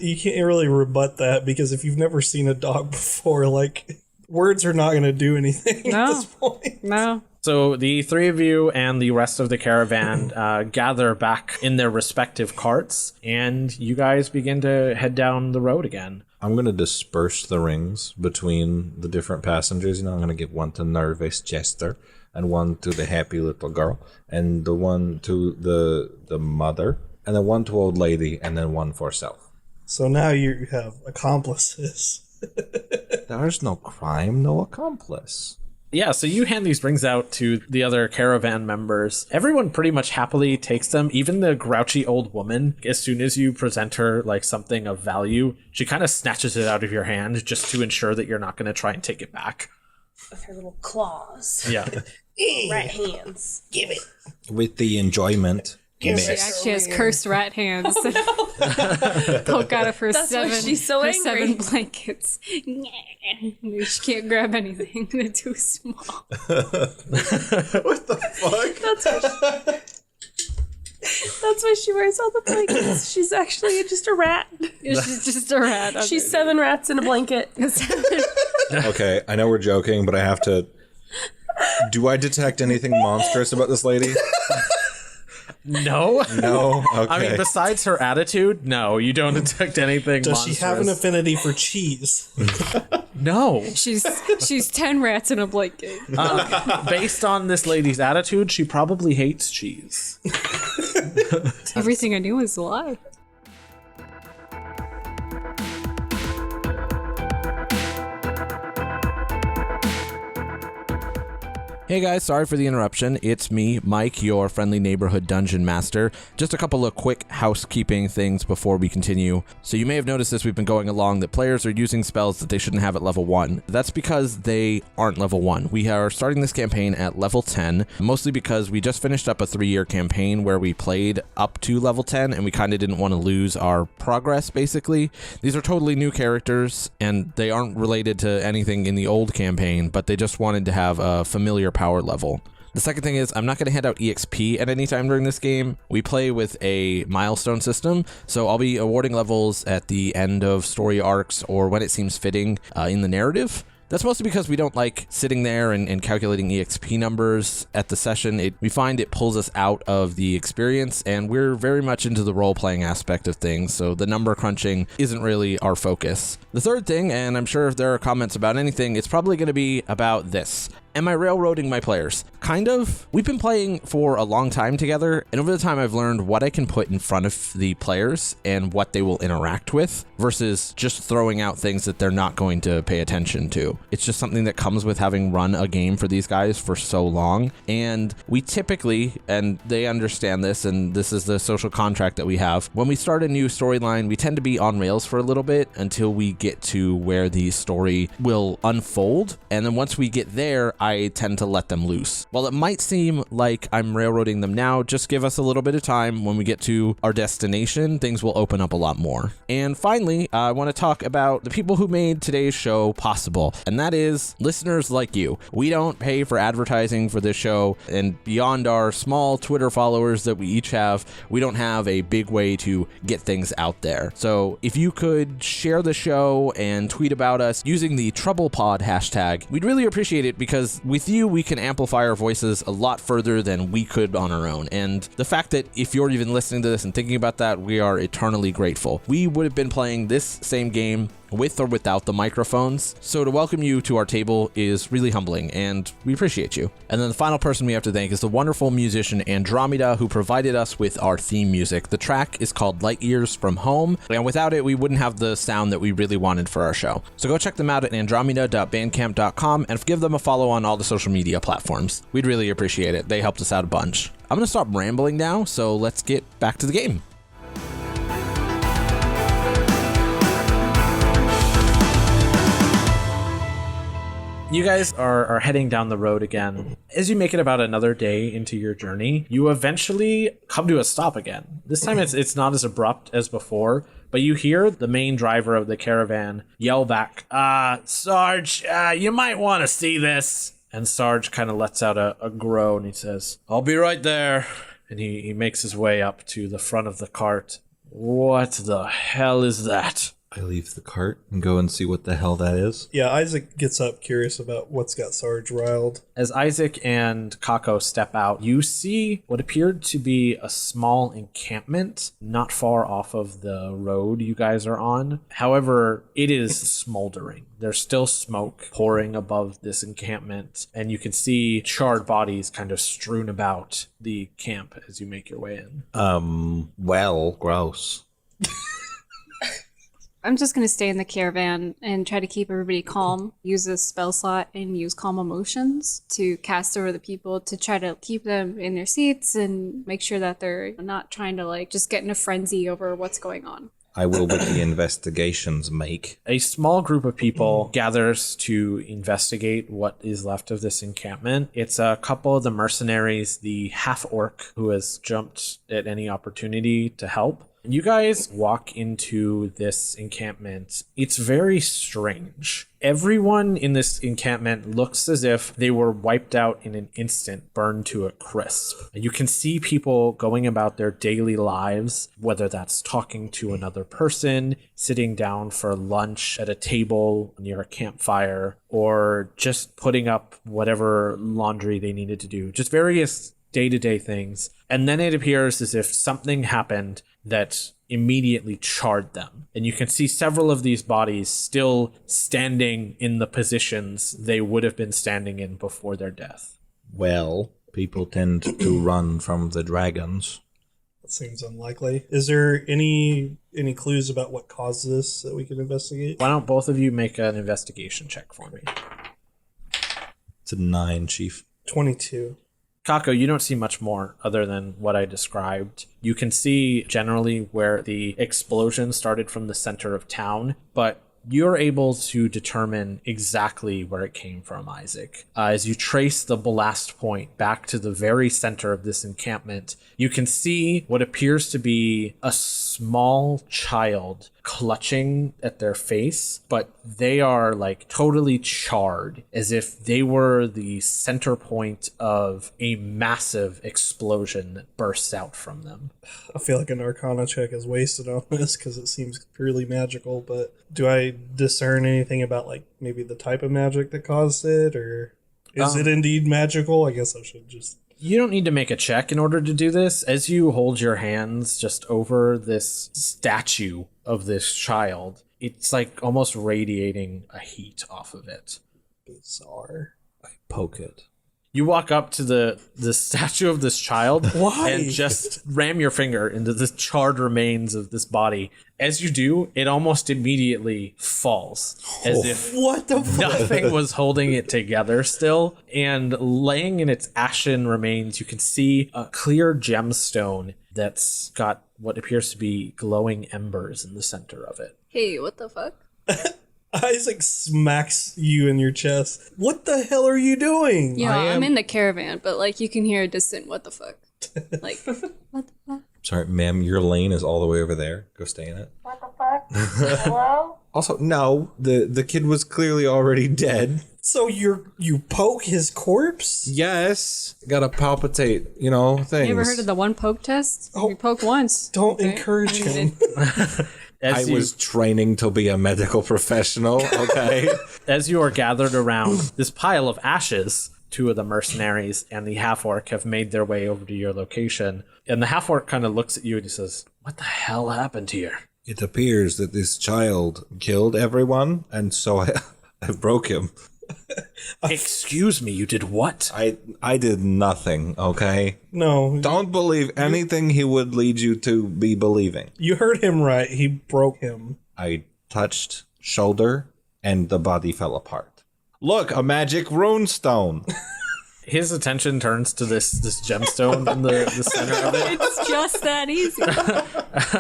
you can't really rebut that because if you've never seen a dog before, like, words are not going to do anything at this point. No. So the 3 of you and the rest of the caravan gather back in their respective carts, and you guys begin to head down the road again. I'm going to disperse the rings between the different passengers. I'm going to give one to nervous Jester and one to the happy little girl and the one to the mother and then one to old lady and then one for self. So now you have accomplices. There's no crime, no accomplice. Yeah, so you hand these rings out to the other caravan members. Everyone pretty much happily takes them. Even the grouchy old woman, as soon as you present her like something of value, she kind of snatches it out of your hand just to ensure that you're not going to try and take it back. With her little claws. Yeah. Rat hands. Give it. With the enjoyment. She actually has cursed rat hands. Poke out of her That's why 7, she's so her angry. 7 blankets. She can't grab anything. They're too small. What the fuck? That's why she wears all the blankets. She's actually just a rat. She's just a rat. She's 7 rats in a blanket. Okay, I know we're joking, but I have to... Do I detect anything monstrous about this lady? No. No? Okay. I mean, besides her attitude, no, you don't detect anything Does monstrous. she have an affinity for cheese? No. She's 10 rats in a blanket. Based on this lady's attitude, she probably hates cheese. Everything I knew was a lie. Hey guys, sorry for the interruption. It's me, Mike, your friendly neighborhood dungeon master. Just a couple of quick housekeeping things before we continue. So you may have noticed as we've been going along that players are using spells that they shouldn't have at level 1. That's because they aren't level 1. We are starting this campaign at level 10, mostly because we just finished up a 3-year campaign where we played up to level 10 and we kind of didn't want to lose our progress, basically. These are totally new characters and they aren't related to anything in the old campaign, but they just wanted to have a familiar power level. The second thing is I'm not going to hand out EXP at any time during this game. We play with a milestone system, so I'll be awarding levels at the end of story arcs or when it seems fitting in the narrative. That's mostly because we don't like sitting there and calculating EXP numbers at the session. We find it pulls us out of the experience, and we're very much into the role-playing aspect of things, so the number crunching isn't really our focus. The third thing, and I'm sure if there are comments about anything, it's probably going to be about this. Am I railroading my players? Kind of. We've been playing for a long time together, and over the time I've learned what I can put in front of the players and what they will interact with versus just throwing out things that they're not going to pay attention to. It's just something that comes with having run a game for these guys for so long, and we typically, and they understand this, and this is the social contract that we have, when we start a new storyline, we tend to be on rails for a little bit until we get to where the story will unfold, and then once we get there, I tend to let them loose. While it might seem like I'm railroading them now, just give us a little bit of time. When we get to our destination, things will open up a lot more. And finally, I want to talk about the people who made today's show possible, and that is listeners like you. We don't pay for advertising for this show, and beyond our small Twitter followers that we each have, we don't have a big way to get things out there. So if you could share the show and tweet about us using the TroublePod hashtag, we'd really appreciate it, because with you, we can amplify our voices a lot further than we could on our own. And the fact that if you're even listening to this and thinking about that, we are eternally grateful. We would have been playing this same game with or without the microphones. So to welcome you to our table is really humbling, and we appreciate you. And then the final person we have to thank is the wonderful musician Andromeda, who provided us with our theme music. The track is called Light Years from Home, and without it, we wouldn't have the sound that we really wanted for our show. So go check them out at andromeda.bandcamp.com and give them a follow on all the social media platforms. We'd really appreciate it. They helped us out a bunch. I'm going to stop rambling now, so let's get back to the game. You guys are heading down the road again. As you make it about another day into your journey, you eventually come to a stop again. This time it's not as abrupt as before, but you hear the main driver of the caravan yell back, Sarge, you might want to see this. And Sarge kind of lets out a groan. He says, I'll be right there. And he makes his way up to the front of the cart. What the hell is that? I leave the cart and go and see what the hell that is. Yeah, Isaac gets up curious about what's got Sarge riled. As Isaac and Kako step out, you see what appeared to be a small encampment not far off of the road you guys are on. However, it is smoldering. There's still smoke pouring above this encampment, and you can see charred bodies kind of strewn about the camp as you make your way in. Well, gross. I'm just going to stay in the caravan and try to keep everybody calm, use a spell slot and use calm emotions to cast over the people to try to keep them in their seats and make sure that they're not trying to just get in a frenzy over what's going on. I will with the investigations make. A small group of people gathers to investigate what is left of this encampment. It's a couple of the mercenaries, the half-orc who has jumped at any opportunity to help. You guys walk into this encampment. It's very strange. Everyone in this encampment looks as if they were wiped out in an instant, burned to a crisp. You can see people going about their daily lives, whether that's talking to another person, sitting down for lunch at a table near a campfire, or just putting up whatever laundry they needed to do. Just various day-to-day things. And then it appears as if something happened that immediately charred them. And you can see several of these bodies still standing in the positions they would have been standing in before their death. Well, people tend to run from the dragons. That seems unlikely. Is there any clues about what caused this that we can investigate? Why don't both of you make an investigation check for me? It's a 9, Chief. 22. Kako, you don't see much more other than what I described. You can see generally where the explosion started from the center of town, but you're able to determine exactly where it came from, Isaac. As you trace the blast point back to the very center of this encampment, you can see what appears to be a small child clutching at their face, but they are like totally charred, as if they were the center point of a massive explosion that bursts out from them. I feel like an Arcana check is wasted on this because it seems purely magical, but do I discern anything about like maybe the type of magic that caused it, or is it indeed magical? I guess I should just... You don't need to make a check in order to do this. As you hold your hands just over this statue of this child, it's like almost radiating a heat off of it. Bizarre. I poke it. You walk up to the statue of this child Why? and just ram your finger into the charred remains of this body. As you do, it almost immediately falls, as if What the fuck? nothing was holding it together still. And laying in its ashen remains, you can see a clear gemstone that's got what appears to be glowing embers in the center of it. Hey, what the fuck? Isaac smacks you in your chest. What the hell are you doing? Yeah, I'm in the caravan, but like you can hear a distant what the fuck. Like, what the fuck? Sorry, ma'am, your lane is all the way over there. Go stay in it. What the fuck? Hello? Also, no, the kid was clearly already dead. So you poke his corpse? Yes. Gotta palpitate, things. You ever heard of the one poke test? You poke once. Don't encourage him. As I was training to be a medical professional, okay? As you are gathered around this pile of ashes, two of the mercenaries and the half-orc have made their way over to your location. And the half-orc kind of looks at you and he says, "What the hell happened here?" It appears that this child killed everyone, and so I broke him. Excuse me, you did what? I did nothing, okay? No. Don't believe anything he would lead you to be believing. You heard him right. He broke him. I touched shoulder, and the body fell apart. Look, a magic rune stone. His attention turns to this gemstone in the center of it. It's just that easy.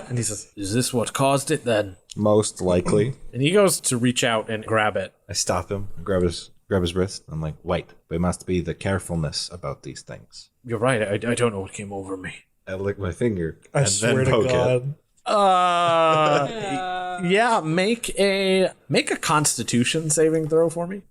And he says, "Is this what caused it then?" Most likely. And he goes to reach out and grab it. I stop him, grab his wrist. I'm like, wait, there must be the carefulness about these things. You're right, I don't know what came over me. I lick my finger I and swear then to poke God. it. Yeah, make a Constitution saving throw for me.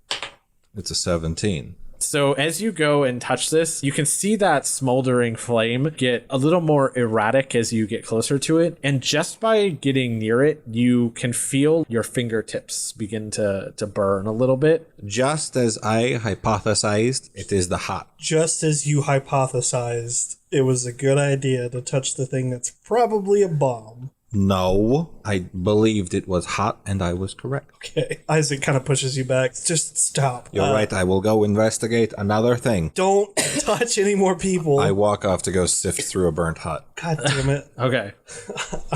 It's a 17. So as you go and touch this, you can see that smoldering flame get a little more erratic as you get closer to it. And just by getting near it, you can feel your fingertips begin to burn a little bit. Just as I hypothesized, it is the hot. Just as you hypothesized, it was a good idea to touch the thing that's probably a bomb. No, I believed it was hot and I was correct. Okay. Isaac kind of pushes you back. Just stop. You're right, I will go investigate another thing. Don't touch any more people. I walk off to go sift through a burnt hut. God damn it. Okay.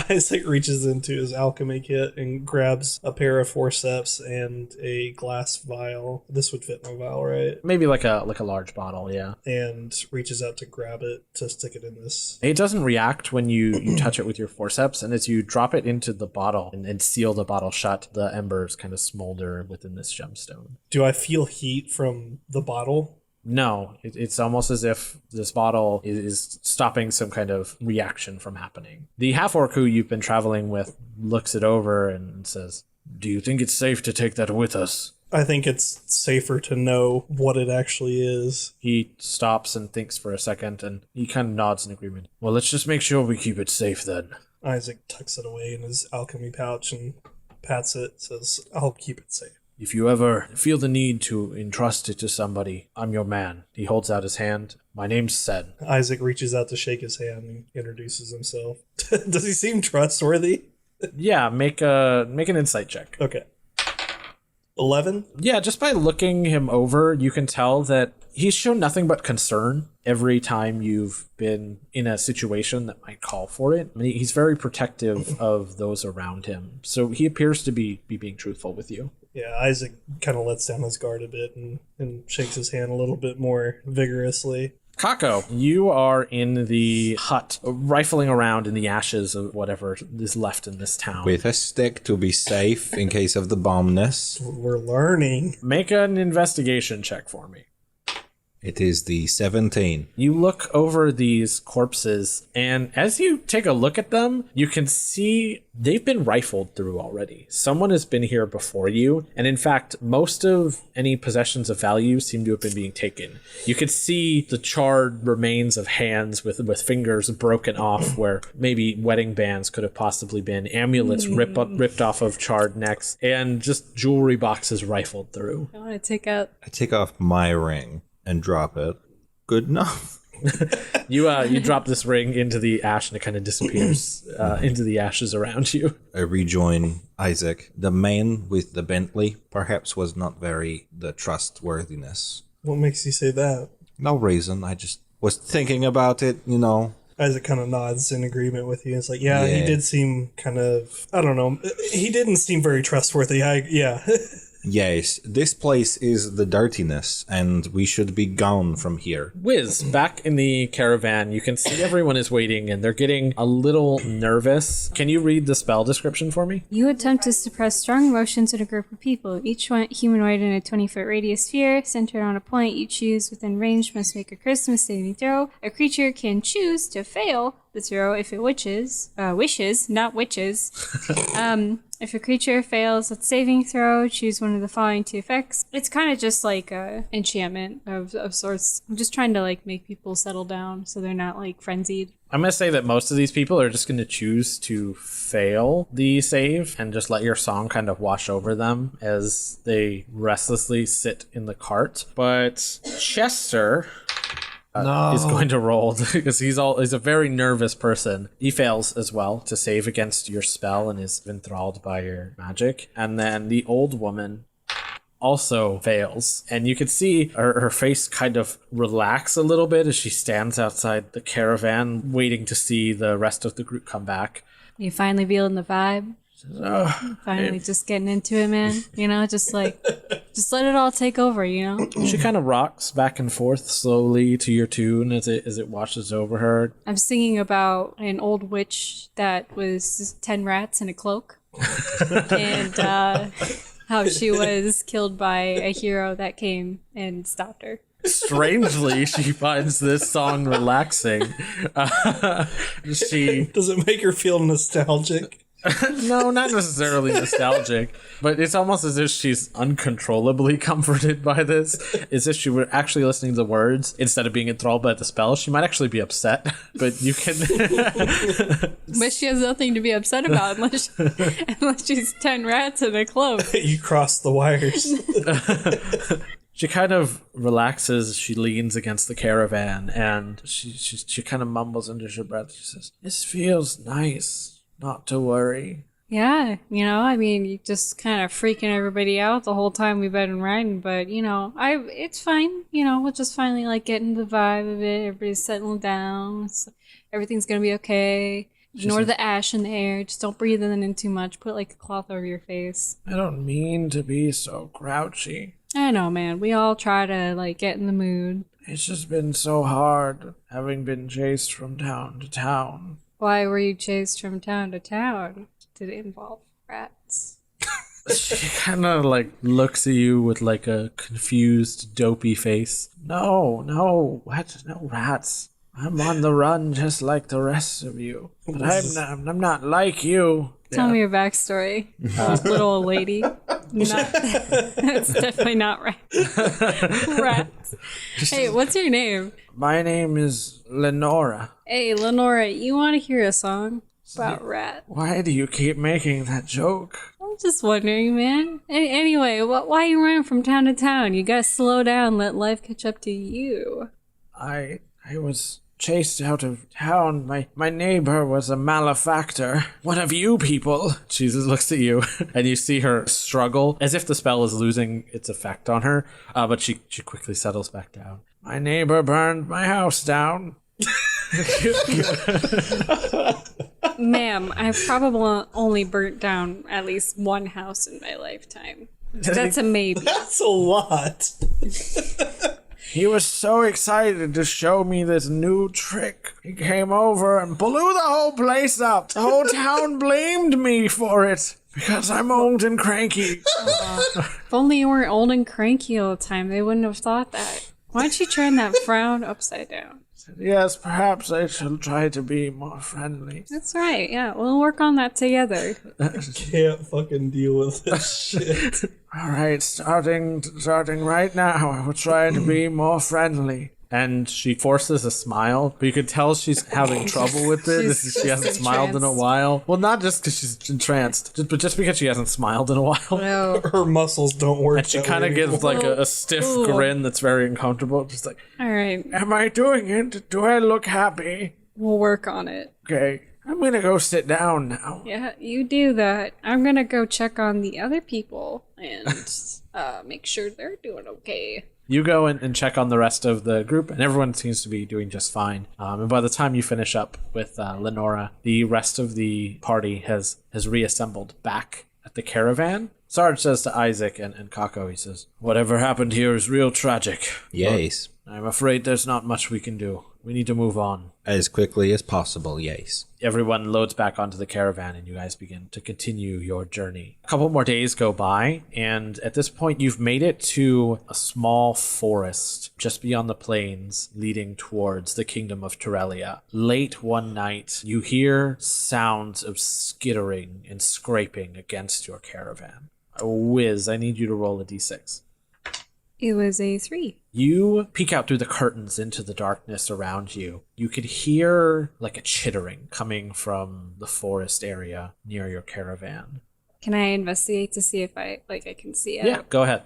Isaac reaches into his alchemy kit and grabs a pair of forceps and a glass vial. This would fit in a vial, right? Maybe like a large bottle, yeah. And reaches out to grab it to stick it in this. It doesn't react when you touch it with your forceps, and as you drop it into the bottle and seal the bottle shut, the embers kind of smolder within this gemstone. Do I feel heat from the bottle? No, it's almost as if this bottle is stopping some kind of reaction from happening. The half-orc who you've been traveling with looks it over and says, "Do you think it's safe to take that with us?" I think it's safer to know what it actually is. He stops and thinks for a second, and he kind of nods in agreement. "Well, let's just make sure we keep it safe then." Isaac tucks it away in his alchemy pouch and pats it, says, "I'll keep it safe." "If you ever feel the need to entrust it to somebody, I'm your man." He holds out his hand. "My name's Sen." Isaac reaches out to shake his hand and introduces himself. Does he seem trustworthy? Yeah, make an insight check. Okay. 11? Yeah, just by looking him over, you can tell that he's shown nothing but concern every time you've been in a situation that might call for it. I mean, he's very protective of those around him. So he appears to be being truthful with you. Yeah, Isaac kind of lets down his guard a bit and shakes his hand a little bit more vigorously. Kako, you are in the hut, rifling around in the ashes of whatever is left in this town. With a stick to be safe in case of the bombness. We're learning. Make an investigation check for me. It is the 17. You look over these corpses, and as you take a look at them, you can see they've been rifled through already. Someone has been here before you, and in fact, most of any possessions of value seem to have been being taken. You could see the charred remains of hands with fingers broken off, where maybe wedding bands could have possibly been, amulets ripped off of charred necks, and just jewelry boxes rifled through. I want to take out. I take off my ring and drop it. Good enough. You drop this ring into the ash, and it kind of disappears into the ashes around you. I rejoin Isaac. The man with the Bentley perhaps was not very the trustworthiness. What makes you say that? No reason. I just was thinking about it, you know. Isaac kind of nods in agreement with you. It's like, yeah, he Yeah. did seem kind of, I don't know. He didn't seem very trustworthy. Yeah. Yes, this place is the dirtiness, and we should be gone from here. Whizz, back in the caravan, you can see everyone is waiting, and they're getting a little nervous. Can you read the spell description for me? You attempt to suppress strong emotions in a group of people. Each one humanoid in a 20-foot radius sphere, centered on a point you choose within range, must make a charisma saving throw. A creature can choose to fail the throw if it wishes, not witches. If a creature fails its saving throw, choose one of the following two effects. It's kind of just like a enchantment of sorts. I'm just trying to like make people settle down so they're not like frenzied. I'm going to say that most of these people are just going to choose to fail the save and just let your song kind of wash over them as they restlessly sit in the cart. But Chester is going to roll because he's a very nervous person. He fails as well to save against your spell and is enthralled by your magic. And then the old woman also fails, and you can see her face kind of relax a little bit as she stands outside the caravan waiting to see the rest of the group come back. You finally feeling the vibe? Finally just getting into it, man. You know, just let it all take over, you know? She kind of rocks back and forth slowly to your tune as it washes over her. I'm singing about an old witch that was 10 rats in a cloak. And how she was killed by a hero that came and stopped her. Strangely, she finds this song relaxing. She Does it make her feel nostalgic? No, not necessarily nostalgic, but it's almost as if she's uncontrollably comforted by this. As if she were actually listening to the words instead of being enthralled by the spell. She might actually be upset, but you can. But she has nothing to be upset about unless she's 10 rats in a cloak. You crossed the wires. She kind of relaxes. She leans against the caravan, and she kind of mumbles under her breath. She says, "This feels nice. Not to worry." Yeah, you know, I mean, you just kind of freaking everybody out the whole time we've been riding, but, you know, it's fine. You know, we'll just finally, like, get into the vibe of it. Everybody's settling down. Everything's gonna be okay. Ignore the ash in the air. Just don't breathe in too much. Put, like, a cloth over your face. I don't mean to be so grouchy. I know, man. We all try to, like, get in the mood. It's just been so hard, having been chased from town to town. Why were you chased from town to town? Did it involve rats? She kind of like looks at you with like a confused, dopey face. No, what? No rats. I'm on the run just like the rest of you. But I'm not like you. Tell me your backstory, little old lady. That's definitely not right. Rats. Hey, what's your name? My name is Lenora. Hey, Lenora, you want to hear a song about rats? Why do you keep making that joke? I'm just wondering, man. Anyway, why are you running from town to town? You gotta slow down, let life catch up to you. I was chased out of town. My neighbor was a malefactor. One of you people. She looks at you, and you see her struggle, as if the spell is losing its effect on her, but she quickly settles back down. My neighbor burned my house down. Ma'am, I've probably only burnt down at least one house in my lifetime. That's a maybe. That's a lot. He was so excited to show me this new trick. He came over and blew the whole place up. The whole town blamed me for it because I'm old and cranky. If only you weren't old and cranky all the time, they wouldn't have thought that. Why don't you turn that frown upside down? Yes, perhaps I shall try to be more friendly. That's right, yeah. We'll work on that together. Can't fucking deal with this shit. All right, starting right now, I will try to be more friendly. And she forces a smile, but you can tell she's having trouble with it. She hasn't smiled in a while. Well, not just because she's entranced, but just because she hasn't smiled in a while. No. Her muscles don't work. And she kind of gives like a stiff grin that's very uncomfortable. Just like, All right, am I doing it? Do I look happy? we'll work on it. Okay, I'm gonna go sit down now. Yeah, you do that. I'm gonna go check on the other people and make sure they're doing okay. You go and check on the rest of the group, and everyone seems to be doing just fine. And by the time you finish up with Lenora, the rest of the party has reassembled back at the caravan. Sarge says to Isaac and Kako, he says, "Whatever happened here is real tragic. Yes. I'm afraid there's not much we can do. We need to move on." As quickly as possible, yes. Everyone loads back onto the caravan and you guys begin to continue your journey. A couple more days go by, and at this point you've made it to a small forest just beyond the plains leading towards the kingdom of Tarelia. Late one night, you hear sounds of skittering and scraping against your caravan. Whizz, I need you to roll a d6. It was a 3. You peek out through the curtains into the darkness around you. You could hear like a chittering coming from the forest area near your caravan. Can I investigate to see if I can see it? Yeah, go ahead.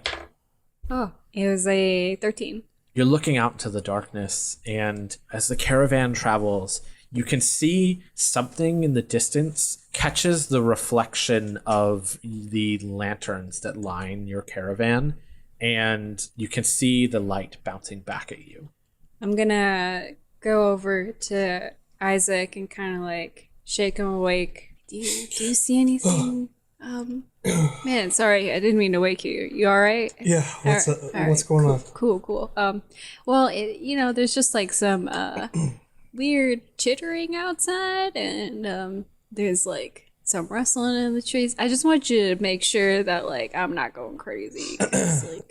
Oh, it was a 13. You're looking out into the darkness, and as the caravan travels, you can see something in the distance catches the reflection of the lanterns that line your caravan, and you can see the light bouncing back at you. I'm gonna go over to Isaac and kind of like shake him awake. Do you see anything? Man, sorry, I didn't mean to wake you. You all right? Yeah. What's right, going on? Cool. Well, there's just like some weird chittering outside, and there's like some rustling in the trees. I just want you to make sure that like I'm not going crazy. 'Cause, like,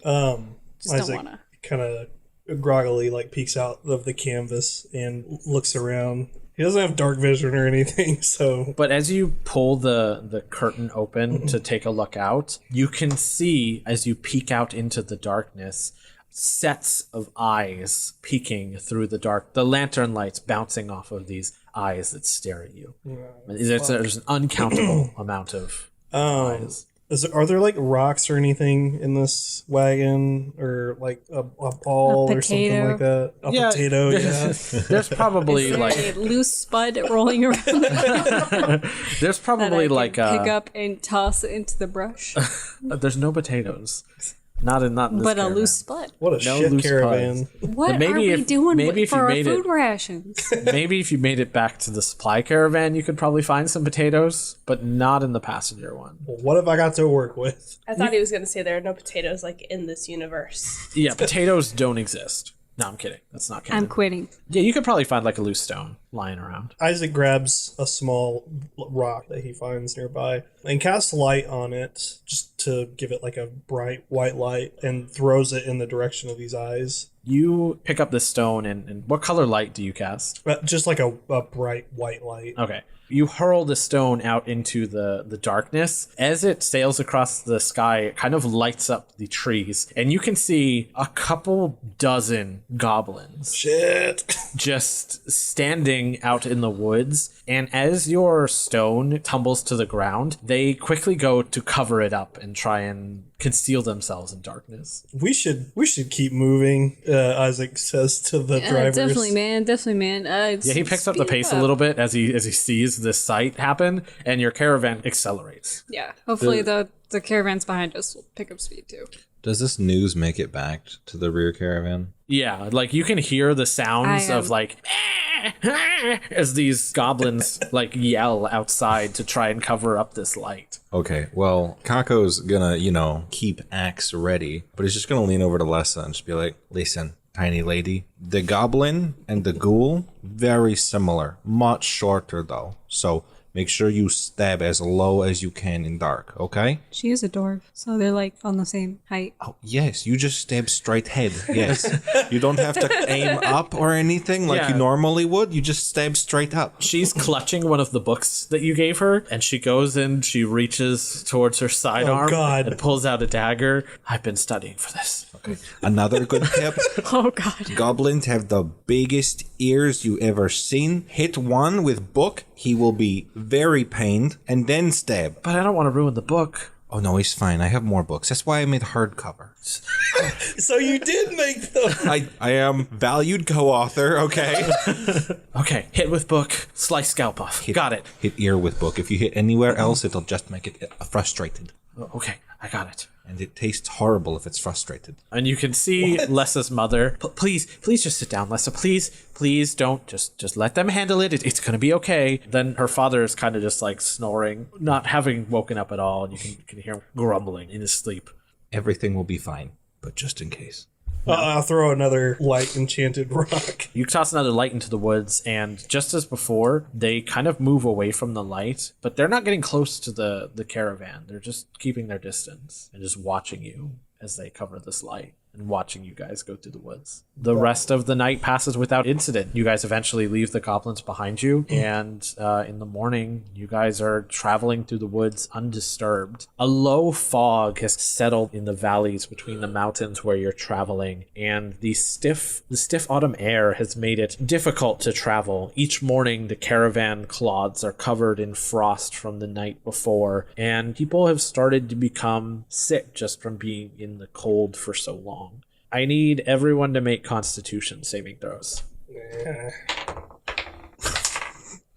just Isaac don't wanna. kind of groggily like peeks out of the canvas and looks around. He doesn't have dark vision or anything, so. But as you pull the curtain open to take a look out, you can see, as you peek out into the darkness, sets of eyes peeking through the dark, the lantern lights bouncing off of these eyes that stare at you. There's an uncountable amount of eyes. Are there like rocks or anything in this wagon, or like a ball or something like that? A potato, yeah. There's probably like a loose spud rolling around. there's probably that I like can pick up and toss it into the brush. There's no potatoes. Not in this But caravan. a loose spud. What a No shit loose caravan. What maybe are we if- doing maybe if for you our made it- food rations? Maybe if you made it back to the supply caravan, you could probably find some potatoes, but not in the passenger one. Well, what have I got to work with? I thought he was going to say there are no potatoes like in this universe. Yeah, potatoes don't exist. No, I'm kidding. That's not canon. I'm quitting. Yeah, you could probably find like a loose stone lying around. Isaac grabs a small rock that he finds nearby and casts light on it just to give it like a bright white light and throws it in the direction of these eyes. You pick up this stone, and what color light do you cast? Just like a bright white light. Okay. You hurl the stone out into the darkness. As it sails across the sky, it kind of lights up the trees, and you can see a couple dozen goblins Shit. just standing out in the woods. And as your stone tumbles to the ground, they quickly go to cover it up and try and conceal themselves in darkness. We should keep moving, Isaac says to the drivers. Definitely, man. Yeah, he picks up the pace a little bit as he sees this sight happen, and your caravan accelerates. Yeah, hopefully the caravans behind us will pick up speed too. Does this news make it back to the rear caravan? Yeah, like you can hear the sounds of like as these goblins like yell outside to try and cover up this light. Okay, well, Kako's gonna, keep axe ready, but he's just gonna lean over to Lessa and just be like, listen, tiny lady, the goblin and the ghoul, very similar, much shorter though, so make sure you stab as low as you can in dark, okay? She is a dwarf, so they're like on the same height. Oh, yes, you just stab straight head, yes. You don't have to aim up or anything like you normally would, you just stab straight up. She's clutching one of the books that you gave her, and she goes in, she reaches towards her sidearm and pulls out a dagger. I've been studying for this. Okay. Another good tip. Oh, God. Goblins have the biggest ears you ever seen. Hit one with book, he will be very pained, and then stab. But I don't want to ruin the book. Oh, no, he's fine. I have more books. That's why I made hardcover. So you did make them. I am valued co-author, okay? Okay, hit with book, slice scalp off. Got it. Hit ear with book. If you hit anywhere else, it'll just make it frustrated. Okay, I got it. And it tastes horrible if it's frustrated. And you can see Lessa's mother. Please just sit down, Lessa. Please don't. Just let them handle it. It's going to be okay. Then her father is kind of just like snoring, not having woken up at all. And you can hear him grumbling in his sleep. Everything will be fine, but just in case. I'll throw another light enchanted rock. You toss another light into the woods, and just as before, they kind of move away from the light, but they're not getting close to the caravan. They're just keeping their distance and just watching you as they cover this light and watching you guys go through the woods. The rest of the night passes without incident. You guys eventually leave the goblins behind you, and in the morning, you guys are traveling through the woods undisturbed. A low fog has settled in the valleys between the mountains where you're traveling, and the stiff autumn air has made it difficult to travel. Each morning, the caravan cloths are covered in frost from the night before, and people have started to become sick just from being in the cold for so long. I need everyone to make Constitution saving throws.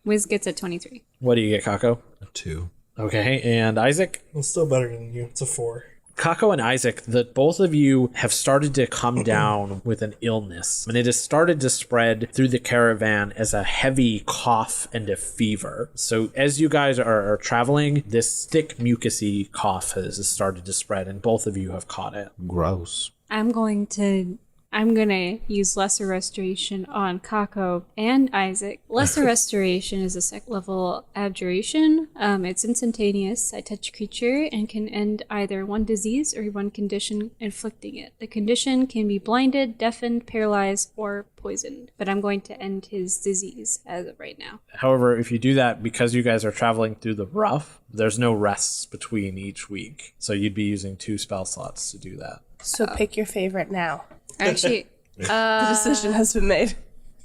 Whizz gets a 23. What do you get, Kako? A 2. Okay, and Isaac? It's still better than you. It's a 4. Kako and Isaac, both of you have started to come down with an illness, and it has started to spread through the caravan as a heavy cough and a fever. So as you guys are traveling, this thick mucusy cough has started to spread, and both of you have caught it. Gross. I'm gonna use Lesser Restoration on Kako and Isaac. Lesser Restoration is a sec level abjuration. It's instantaneous. I touch a creature and can end either one disease or one condition inflicting it. The condition can be blinded, deafened, paralyzed, or poisoned. But I'm going to end his disease as of right now. However, if you do that, because you guys are traveling through the rough, there's no rests between each week. So you'd be using 2 spell slots to do that. So pick your favorite now. Actually, The decision has been made.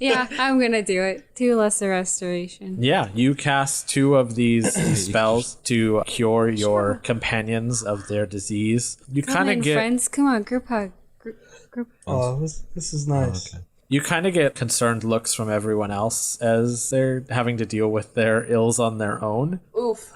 yeah, I'm gonna do it. 2 Lesser Restoration. Yeah, you cast 2 of these spells to cure your companions of their disease. You Come kind in, of get friends. Come on, group hug. Group. Oh, this is nice. Okay. you kind of get concerned looks from everyone else as they're having to deal with their ills on their own. Oof.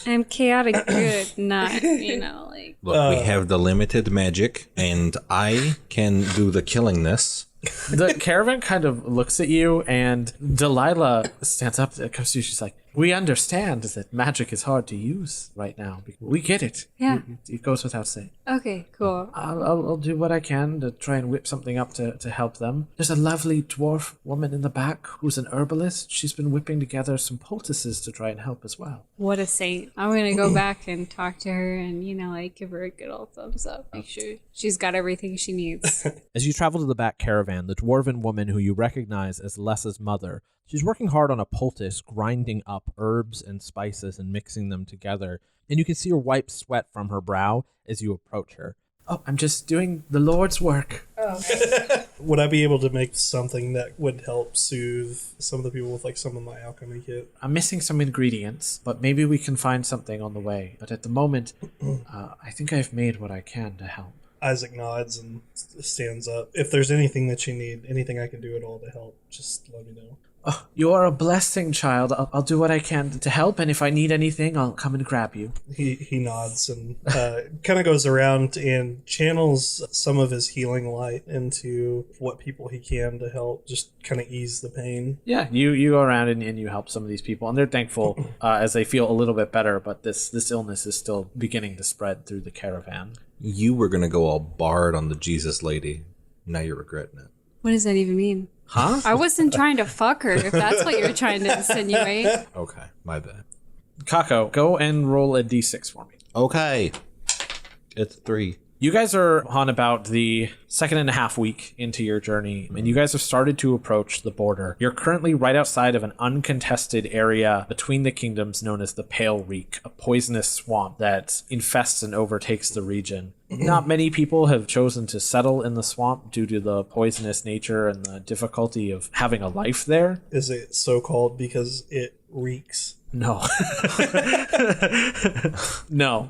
I'm chaotic good, not, like... Look, we have the limited magic, and I can do the killingness. The caravan kind of looks at you, and Delilah stands up and comes to you. She's like, we understand that magic is hard to use right now. We get it. Yeah. It goes without saying. Okay, cool. I'll do what I can to try and whip something up to help them. There's a lovely dwarf woman in the back who's an herbalist. She's been whipping together some poultices to try and help as well. What a saint. I'm gonna go back and talk to her and, give her a good old thumbs up. Make sure she's got everything she needs. As you travel to the back caravan, the dwarven woman who you recognize as Lessa's mother, she's working hard on a poultice, grinding up herbs and spices and mixing them together, and you can see her wipe sweat from her brow as you approach her. Oh, I'm just doing the Lord's work. Would I be able to make something that would help soothe some of the people with some of my alchemy kit? I'm missing some ingredients, but maybe we can find something on the way. But at the moment, I think I've made what I can to help. Isaac nods and stands up. If there's anything that you need, anything I can do at all to help, just let me know. Oh, you are a blessing, child. I'll do what I can to help, and if I need anything, I'll come and grab you. He nods and kind of goes around and channels some of his healing light into what people he can to help just kind of ease the pain. Yeah, you go around and you help some of these people, and they're thankful as they feel a little bit better, but this illness is still beginning to spread through the caravan. You were going to go all barred on the Jesus lady. Now you're regretting it. What does that even mean? Huh? I wasn't trying to fuck her, if that's what you're trying to insinuate. Okay, my bad. Kako, go and roll a d6 for me. Okay. It's 3. You guys are on about the 2.5 week into your journey, and you guys have started to approach the border. You're currently right outside of an uncontested area between the kingdoms known as the Pale Reek, a poisonous swamp that infests and overtakes the region. Not many people have chosen to settle in the swamp due to the poisonous nature and the difficulty of having a life there. Is it so called because it reeks? No. No.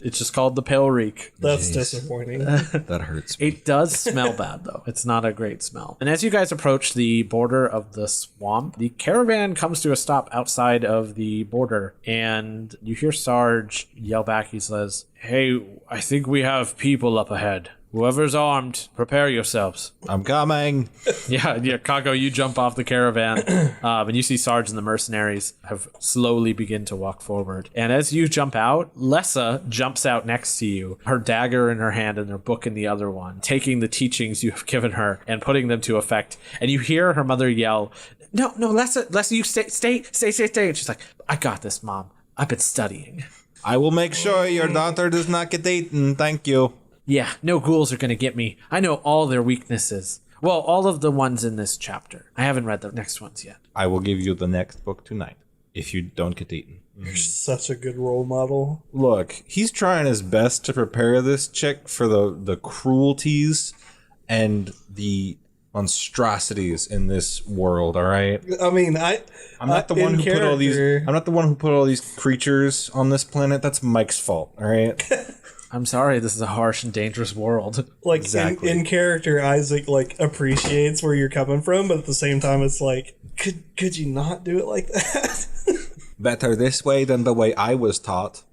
It's just called the Pale Reek. That's Jeez. disappointing. That hurts me. It does smell bad, though. It's not a great smell. And as you guys approach the border of the swamp, the caravan comes to a stop outside of the border, and you hear Sarge yell back. He says, "Hey, I think we have people up ahead. Whoever's armed, prepare yourselves." I'm coming. Yeah, Kako, you jump off the caravan, and you see Sarge and the mercenaries have slowly begin to walk forward. And as you jump out, Lessa jumps out next to you, her dagger in her hand and her book in the other one, taking the teachings you have given her and putting them to effect. And you hear her mother yell, No, Lessa, you stay. And she's like, "I got this, Mom. I've been studying." I will make sure your daughter does not get eaten. Thank you. Yeah, no ghouls are gonna get me. I know all their weaknesses. Well, all of the ones in this chapter. I haven't read the next ones yet. I will give you the next book tonight if you don't get eaten. You're such a good role model. Look, he's trying his best to prepare this chick for the cruelties and the monstrosities in this world, all right? I mean, I'm not the one who put all these I'm not the one who put all these creatures on this planet. That's Mike's fault, all right? I'm sorry, this is a harsh and dangerous world. Like, Exactly. in character, Isaac, like, appreciates where you're coming from, but at the same time, it's like, could you not do it like that? Better this way than the way I was taught.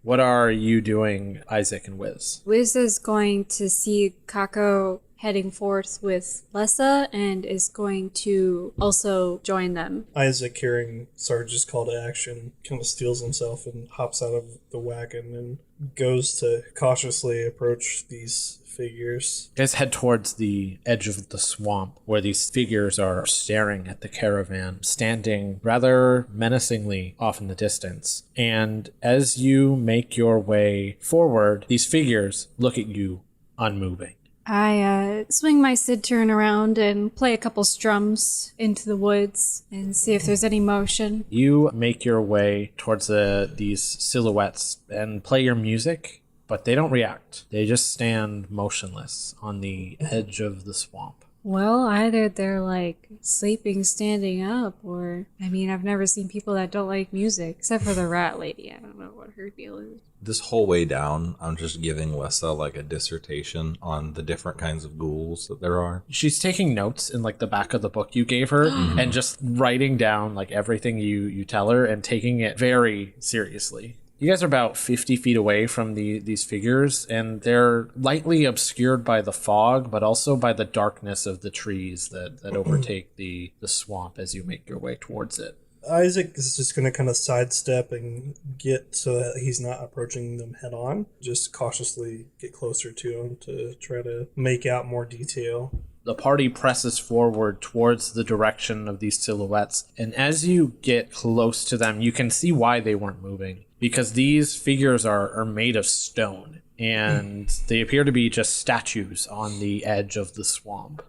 What are you doing, Isaac and Whizz? Whizz is going to see Kako heading forth with Lessa and is going to also join them. Isaac, hearing Sarge's call to action, kind of steels himself and hops out of the wagon and goes to cautiously approach these figures. You guys head towards the edge of the swamp where these figures are staring at the caravan, standing rather menacingly off in the distance. And as you make your way forward, these figures look at you unmoving. I swing my cittern around and play a couple strums into the woods and see if there's any motion. You make your way towards these silhouettes and play your music, but they don't react. They just stand motionless on the edge of the swamp. Well, either they're like sleeping standing up, or, I mean, I've never seen people that don't like music, except for the rat lady. I don't know what her deal is. This whole way down, I'm just giving Lessa like a dissertation on the different kinds of ghouls that there are. She's taking notes in like the back of the book you gave her and just writing down like everything you tell her and taking it very seriously. You guys are about 50 feet away from these figures, and they're lightly obscured by the fog, but also by the darkness of the trees that overtake the swamp as you make your way towards it. Isaac is just going to kind of sidestep and get so that he's not approaching them head on. Just cautiously get closer to him to try to make out more detail. The party presses forward towards the direction of these silhouettes, and as you get close to them, you can see why they weren't moving. Because these figures are made of stone, and they appear to be just statues on the edge of the swamp.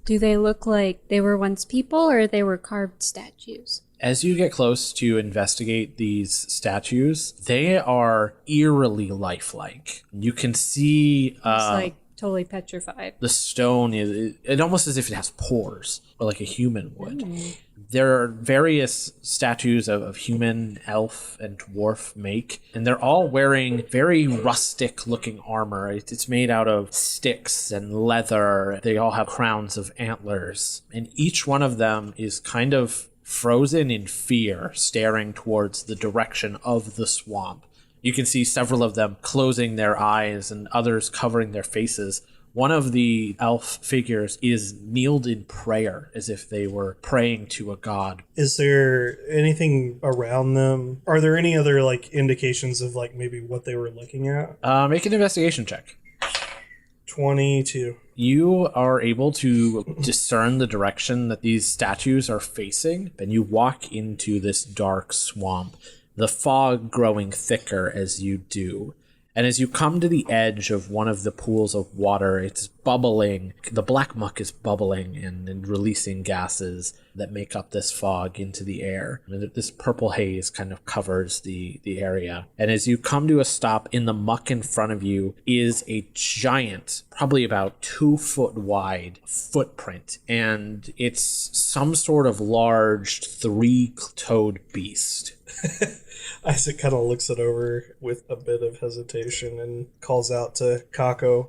Do they look like they were once people, or they were carved statues? As you get close to investigate these statues, they are eerily lifelike. You can see It's like totally petrified. the stone, it almost as if it has pores, or like a human would. There are various statues of human, elf, and dwarf make, and they're all wearing very rustic-looking armor. It's made out of sticks and leather. They all have crowns of antlers, and each one of them is kind of frozen in fear, staring towards the direction of the swamp. You can see several of them closing their eyes and others covering their faces. One of the elf figures is kneeled in prayer as if they were praying to a god. Is there anything around them? Are there any other like indications of like maybe what they were looking at? Make an investigation check. 22. You are able to discern the direction that these statues are facing, and you walk into this dark swamp, the fog growing thicker as you do. And as you come to the edge of one of the pools of water, it's bubbling. The black muck is bubbling and releasing gases that make up this fog into the air. And this purple haze kind of covers the area. And as you come to a stop, in the muck in front of you is a giant, probably about 2 foot wide footprint. And it's some sort of large 3-toed beast. Isaac kind of looks it over with a bit of hesitation and calls out to Kako.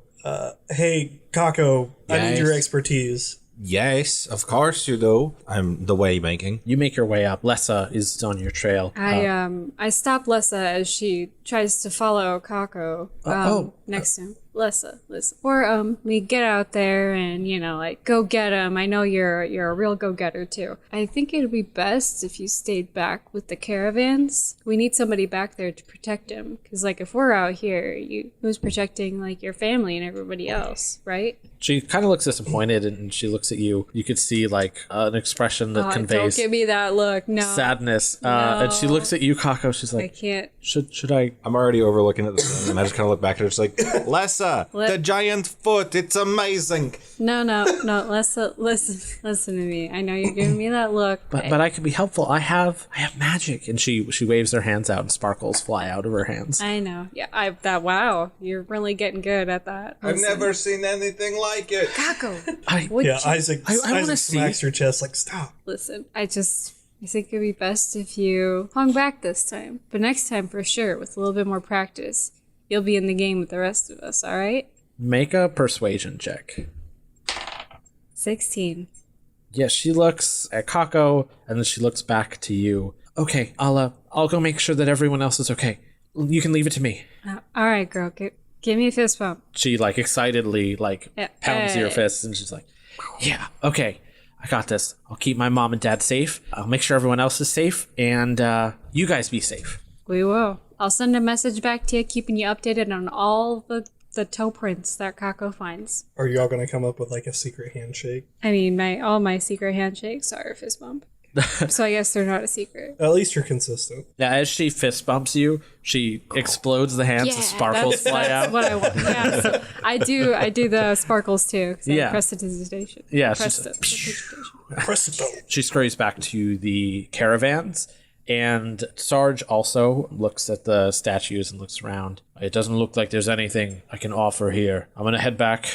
Hey, Kako, I need your expertise. Yes, of course you do. I'm the way making. You make your way up. Lessa is on your trail. I stop Lessa as she tries to follow Kako next to him. Lessa, listen. Or we get out there and, you know, like, go get him. I know you're a real go-getter, too. I think it would be best if you stayed back with the caravans. We need somebody back there to protect him. Because, like, if we're out here, who's protecting, like, your family and everybody else, right? She kind of looks disappointed, and she looks at you. You could see, like, an expression that conveys... Don't give me that look, no. Sadness. And she looks at you, Kako. She's like... I can't. Should I... I'm already overlooking at the thing, and I just kind of look back at her, just like, Lessa, the giant foot, it's amazing. No, Lessa, listen to me. I know you're giving me that look. But I can be helpful. I have magic. And she waves her hands out, and sparkles fly out of her hands. I know. Yeah, wow. You're really getting good at that. I've never seen anything like it. Kako. Isaac smacks your chest like, stop. Listen, I think it'd be best if you hung back this time. But next time, for sure, with a little bit more practice, you'll be in the game with the rest of us, all right? Make a persuasion check. 16. Yes, she looks at Kako, and then she looks back to you. Okay, I'll go make sure that everyone else is okay. You can leave it to me. All right, girl, give me a fist bump. She, like, excitedly, like, pounds your fists, and she's like, yeah, okay. I got this. I'll keep my mom and dad safe. I'll make sure everyone else is safe, and you guys be safe. We will. I'll send a message back to you, keeping you updated on all the toe prints that Kako finds. Are y'all going to come up with like a secret handshake? I mean, all my secret handshakes are a fist bump. So I guess they're not a secret. At least you're consistent. Yeah, as she fist bumps you, she explodes the hands, and sparkles fly out. That's what I want. Yeah, so I do the sparkles too. Yeah. Prestidigitation. Yeah. Prestidigitation. She scurries back to the caravans, and Sarge also looks at the statues and looks around. It doesn't look like there's anything I can offer here. I'm going to head back,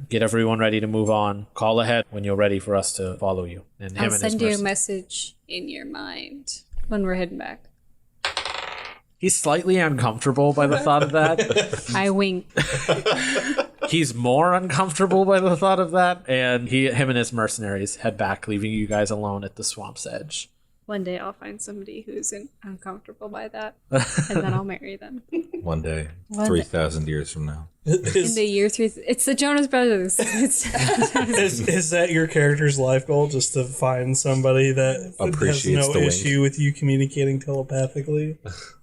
get everyone ready to move on. Call ahead when you're ready for us to follow you. And I'll send you a message in your mind when we're heading back. He's slightly uncomfortable by the thought of that. I wink. He's more uncomfortable by the thought of that, and him and his mercenaries head back, leaving you guys alone at the swamp's edge. One day I'll find somebody who's uncomfortable by that, and then I'll marry them. One day, 3,000 years from now. In the year 3, it's the Jonas Brothers. Is that your character's life goal? Just to find somebody that appreciates has no issue with you communicating telepathically?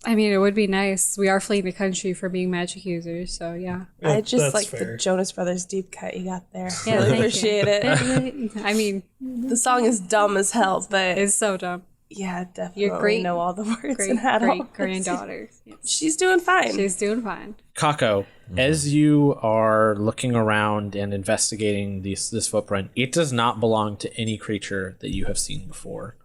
I mean, it would be nice. We are fleeing the country for being magic users, so yeah. I just like fair. the Jonas Brothers deep cut you got there. Yeah, really thank appreciate you. it. I mean, The song is dumb as hell, but it's so dumb. yeah, definitely Your great know all the words and had all great granddaughter. She's doing fine. She's doing fine. Kako, as you are looking around and investigating this footprint, it does not belong to any creature that you have seen before.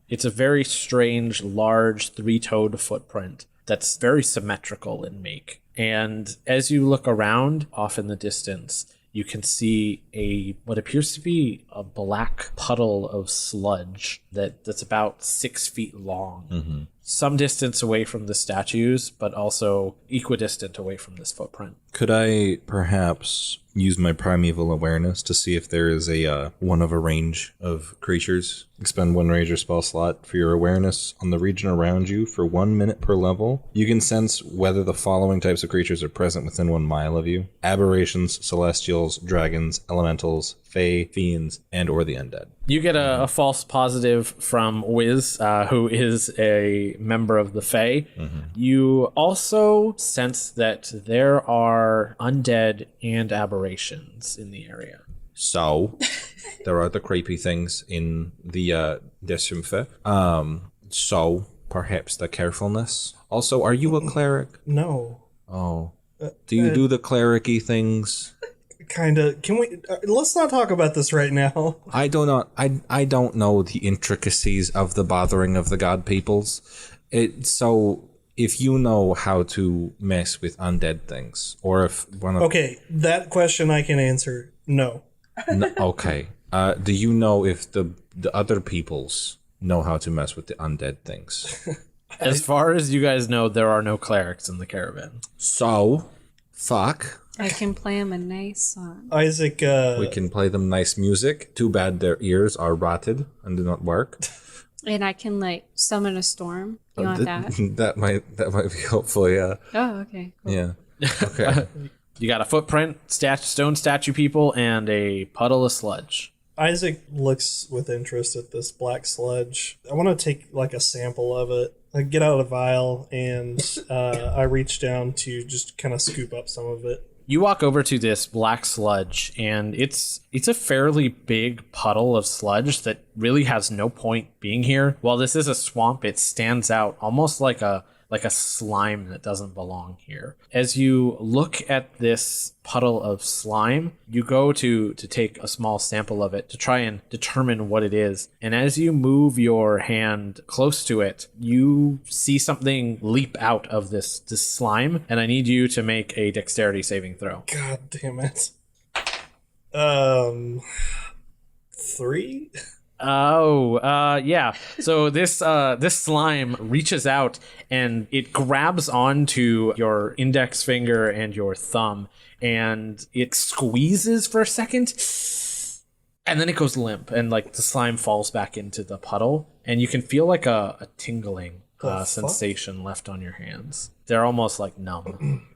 It's a very strange, large, 3-toed footprint that's very symmetrical in make. And as you look around, off in the distance, you can see what appears to be a black puddle of sludge that's about 6 feet long. Some distance away from the statues, but also equidistant away from this footprint. Could I perhaps use my primeval awareness to see if there is one of a range of creatures? Expend 1 ranger spell slot for your awareness on the region around you for 1 minute per level. You can sense whether the following types of creatures are present within 1 mile of you: aberrations, celestials, dragons, elementals, fae, fiends, and or the undead. You get a false positive from Whizz, who is a member of the Fae. You also sense that there are undead and aberrations in the area. So, there are the creepy things in the Desimfe. So, perhaps the carefulness. Also, are you a cleric? No. Oh. Do you do the cleric-y things? Kinda. Can we? Let's not talk about this right now. I don't know the intricacies of the bothering of the god peoples. So if you know how to mess with undead things, or if one of Okay, that question I can answer. No. okay, do you know if the other peoples know how to mess with the undead things? As far as you guys know, there are no clerics in the caravan. So, fuck. I can play him a nice song. Isaac. We can play them nice music. Too bad their ears are rotted and do not work. And I can, like, summon a storm. You want that? That might be helpful. Yeah. Oh, okay. Cool. Yeah. Okay. You got a footprint, stone statue people, and a puddle of sludge. Isaac looks with interest at this black sludge. I want to take like a sample of it. I get out a vial and I reach down to just kind of scoop up some of it. You walk over to this black sludge, and it's a fairly big puddle of sludge that really has no point being here. While this is a swamp, it stands out almost like a slime that doesn't belong here. As you look at this puddle of slime, you go to take a small sample of it to try and determine what it is. And as you move your hand close to it, you see something leap out of this slime, and I need you to make a dexterity saving throw. God damn it. 3? Yeah. So this slime reaches out and it grabs onto your index finger and your thumb, and it squeezes for a second, and then it goes limp, and like the slime falls back into the puddle, and you can feel like a tingling sensation left on your hands. They're almost like numb.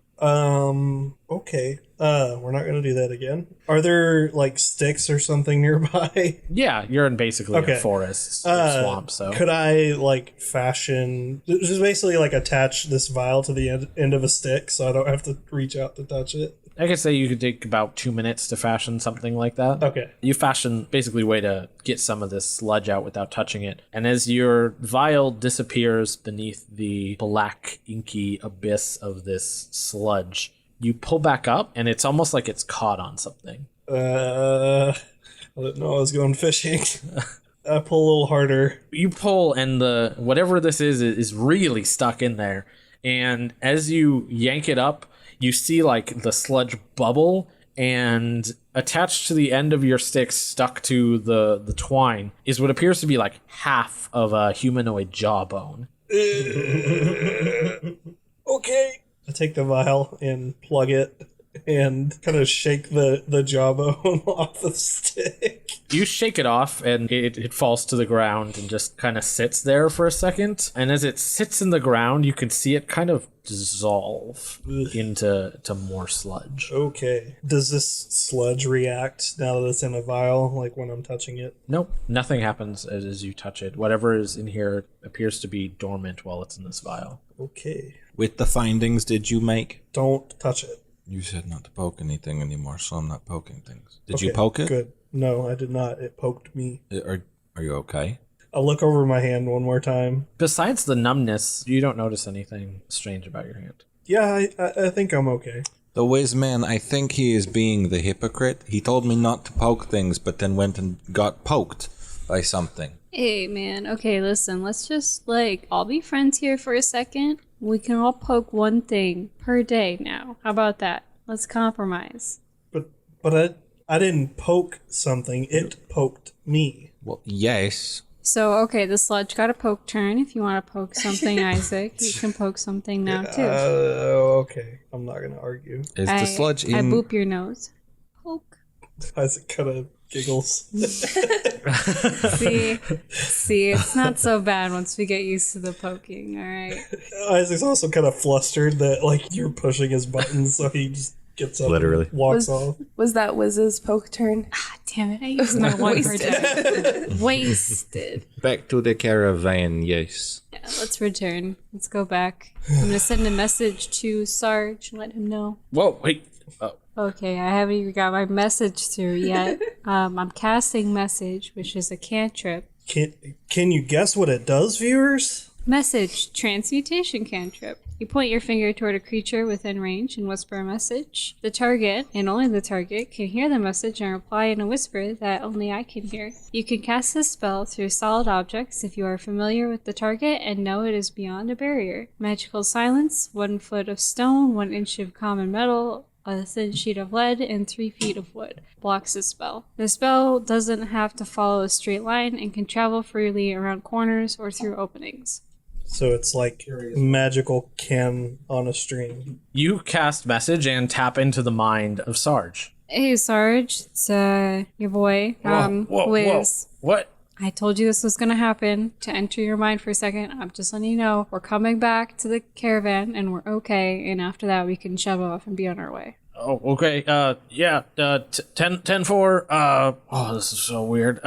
Okay. We're not gonna do that again. Are there like sticks or something nearby? Yeah, you're in basically a forest swamp. So could I like fashion, just basically like attach this vial to the end of a stick so I don't have to reach out to touch it? I could say you could take about 2 minutes to fashion something like that. Okay. You fashion basically a way to get some of this sludge out without touching it. And as your vial disappears beneath the black, inky abyss of this sludge, you pull back up, and it's almost like it's caught on something. I didn't know I was going fishing. I pull a little harder. You pull, and the whatever this is really stuck in there. And as you yank it up, you see like the sludge bubble, and attached to the end of your stick, stuck to the twine, is what appears to be like half of a humanoid jawbone. Okay. I take the vial and plug it and kind of shake the jawbone off the stick. You shake it off, and it falls to the ground and just kind of sits there for a second. And as it sits in the ground, you can see it kind of dissolve into more sludge. Okay. Does this sludge react now that it's in a vial, like when I'm touching it? Nope, nothing happens as you touch it. Whatever is in here appears to be dormant while it's in this vial. Okay. With the findings did you make? Don't touch it. You said not to poke anything anymore, so I'm not poking things. Did Okay, you poke it? Good. No, I did not. It poked me. Are you okay? I'll look over my hand one more time. Besides the numbness, you don't notice anything strange about your hand. Yeah, I think I'm okay. The Whizz man, I think he is being the hypocrite. He told me not to poke things, but then went and got poked by something. Hey, man. Okay, listen. Let's just, like, all be friends here for a second. We can all poke one thing per day now. How about that? Let's compromise. But But I didn't poke something. It poked me. Well, yes. So, okay, the sludge got a poke turn. If you want to poke something, Isaac, you can poke something now, too. Okay. I'm not going to argue. Is the sludge in... I boop your nose. Poke. Isaac kind of giggles. See, it's not so bad once we get used to the poking, all right? Isaac's also kind of flustered that, like, you're pushing his buttons, so he just gets up Literally. and walks off. Was that Whizz's poke turn? Ah, damn it, I used my one per day. Wasted. Back to the caravan, yes. Yeah, let's return. Let's go back. I'm going to send a message to Sarge and let him know. Whoa, wait. Oh. Okay, I haven't even got my message through yet. I'm casting message, which is a cantrip. Can you guess what it does, viewers? Message, transmutation cantrip. You point your finger toward a creature within range and whisper a message. The target, and only the target, can hear the message and reply in a whisper that only I can hear. You can cast this spell through solid objects if you are familiar with the target and know it is beyond a barrier. Magical silence, 1 foot of stone, 1 inch of common metal, a thin sheet of lead, and 3 feet of wood blocks the spell. The spell doesn't have to follow a straight line and can travel freely around corners or through openings. So it's like magical can on a string. You cast message and tap into the mind of Sarge. Hey Sarge, it's your boy, Whizz. What? I told you this was gonna happen. To enter your mind for a second, I'm just letting you know we're coming back to the caravan and we're okay, and after that we can shove off and be on our way. Oh, okay. 10-4. Oh, this is so weird.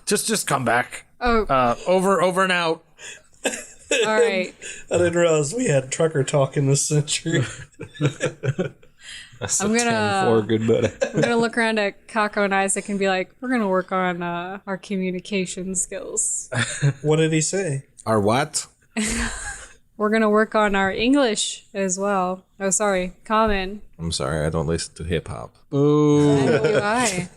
Just come back. Oh, Over and out. all right. I didn't realize we had trucker talk in this century. I'm gonna 10-4, good buddy. I'm gonna look around at Kako and Isaac and be like, we're gonna work on our communication skills. What did he say? Our what? We're gonna work on our English as well. Oh, sorry, common. I'm sorry, I don't listen to hip-hop. Neither do I.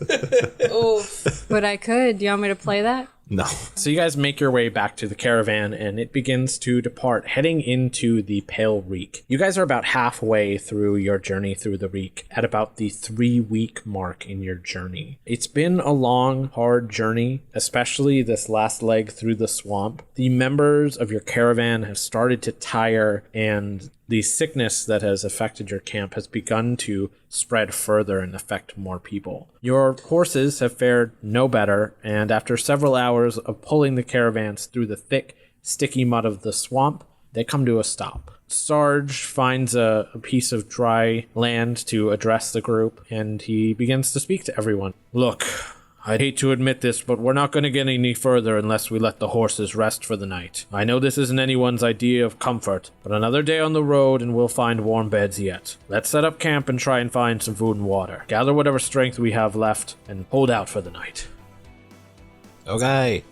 Oof. But I could. Do you want me to play that? No. So you guys make your way back to the caravan, and it begins to depart, heading into the Pale Reek. You guys are about halfway through your journey through the Reek, at about the 3-week mark in your journey. It's been a long, hard journey, especially this last leg through the swamp. The members of your caravan have started to tire, and the sickness that has affected your camp has begun to spread further and affect more people. Your horses have fared no better, and after several hours of pulling the caravans through the thick, sticky mud of the swamp, they come to a stop. Sarge finds a piece of dry land to address the group, and he begins to speak to everyone. Look, I'd hate to admit this, but we're not going to get any further unless we let the horses rest for the night. I know this isn't anyone's idea of comfort, but another day on the road and we'll find warm beds yet. Let's set up camp and try and find some food and water. Gather whatever strength we have left and hold out for the night. Okay.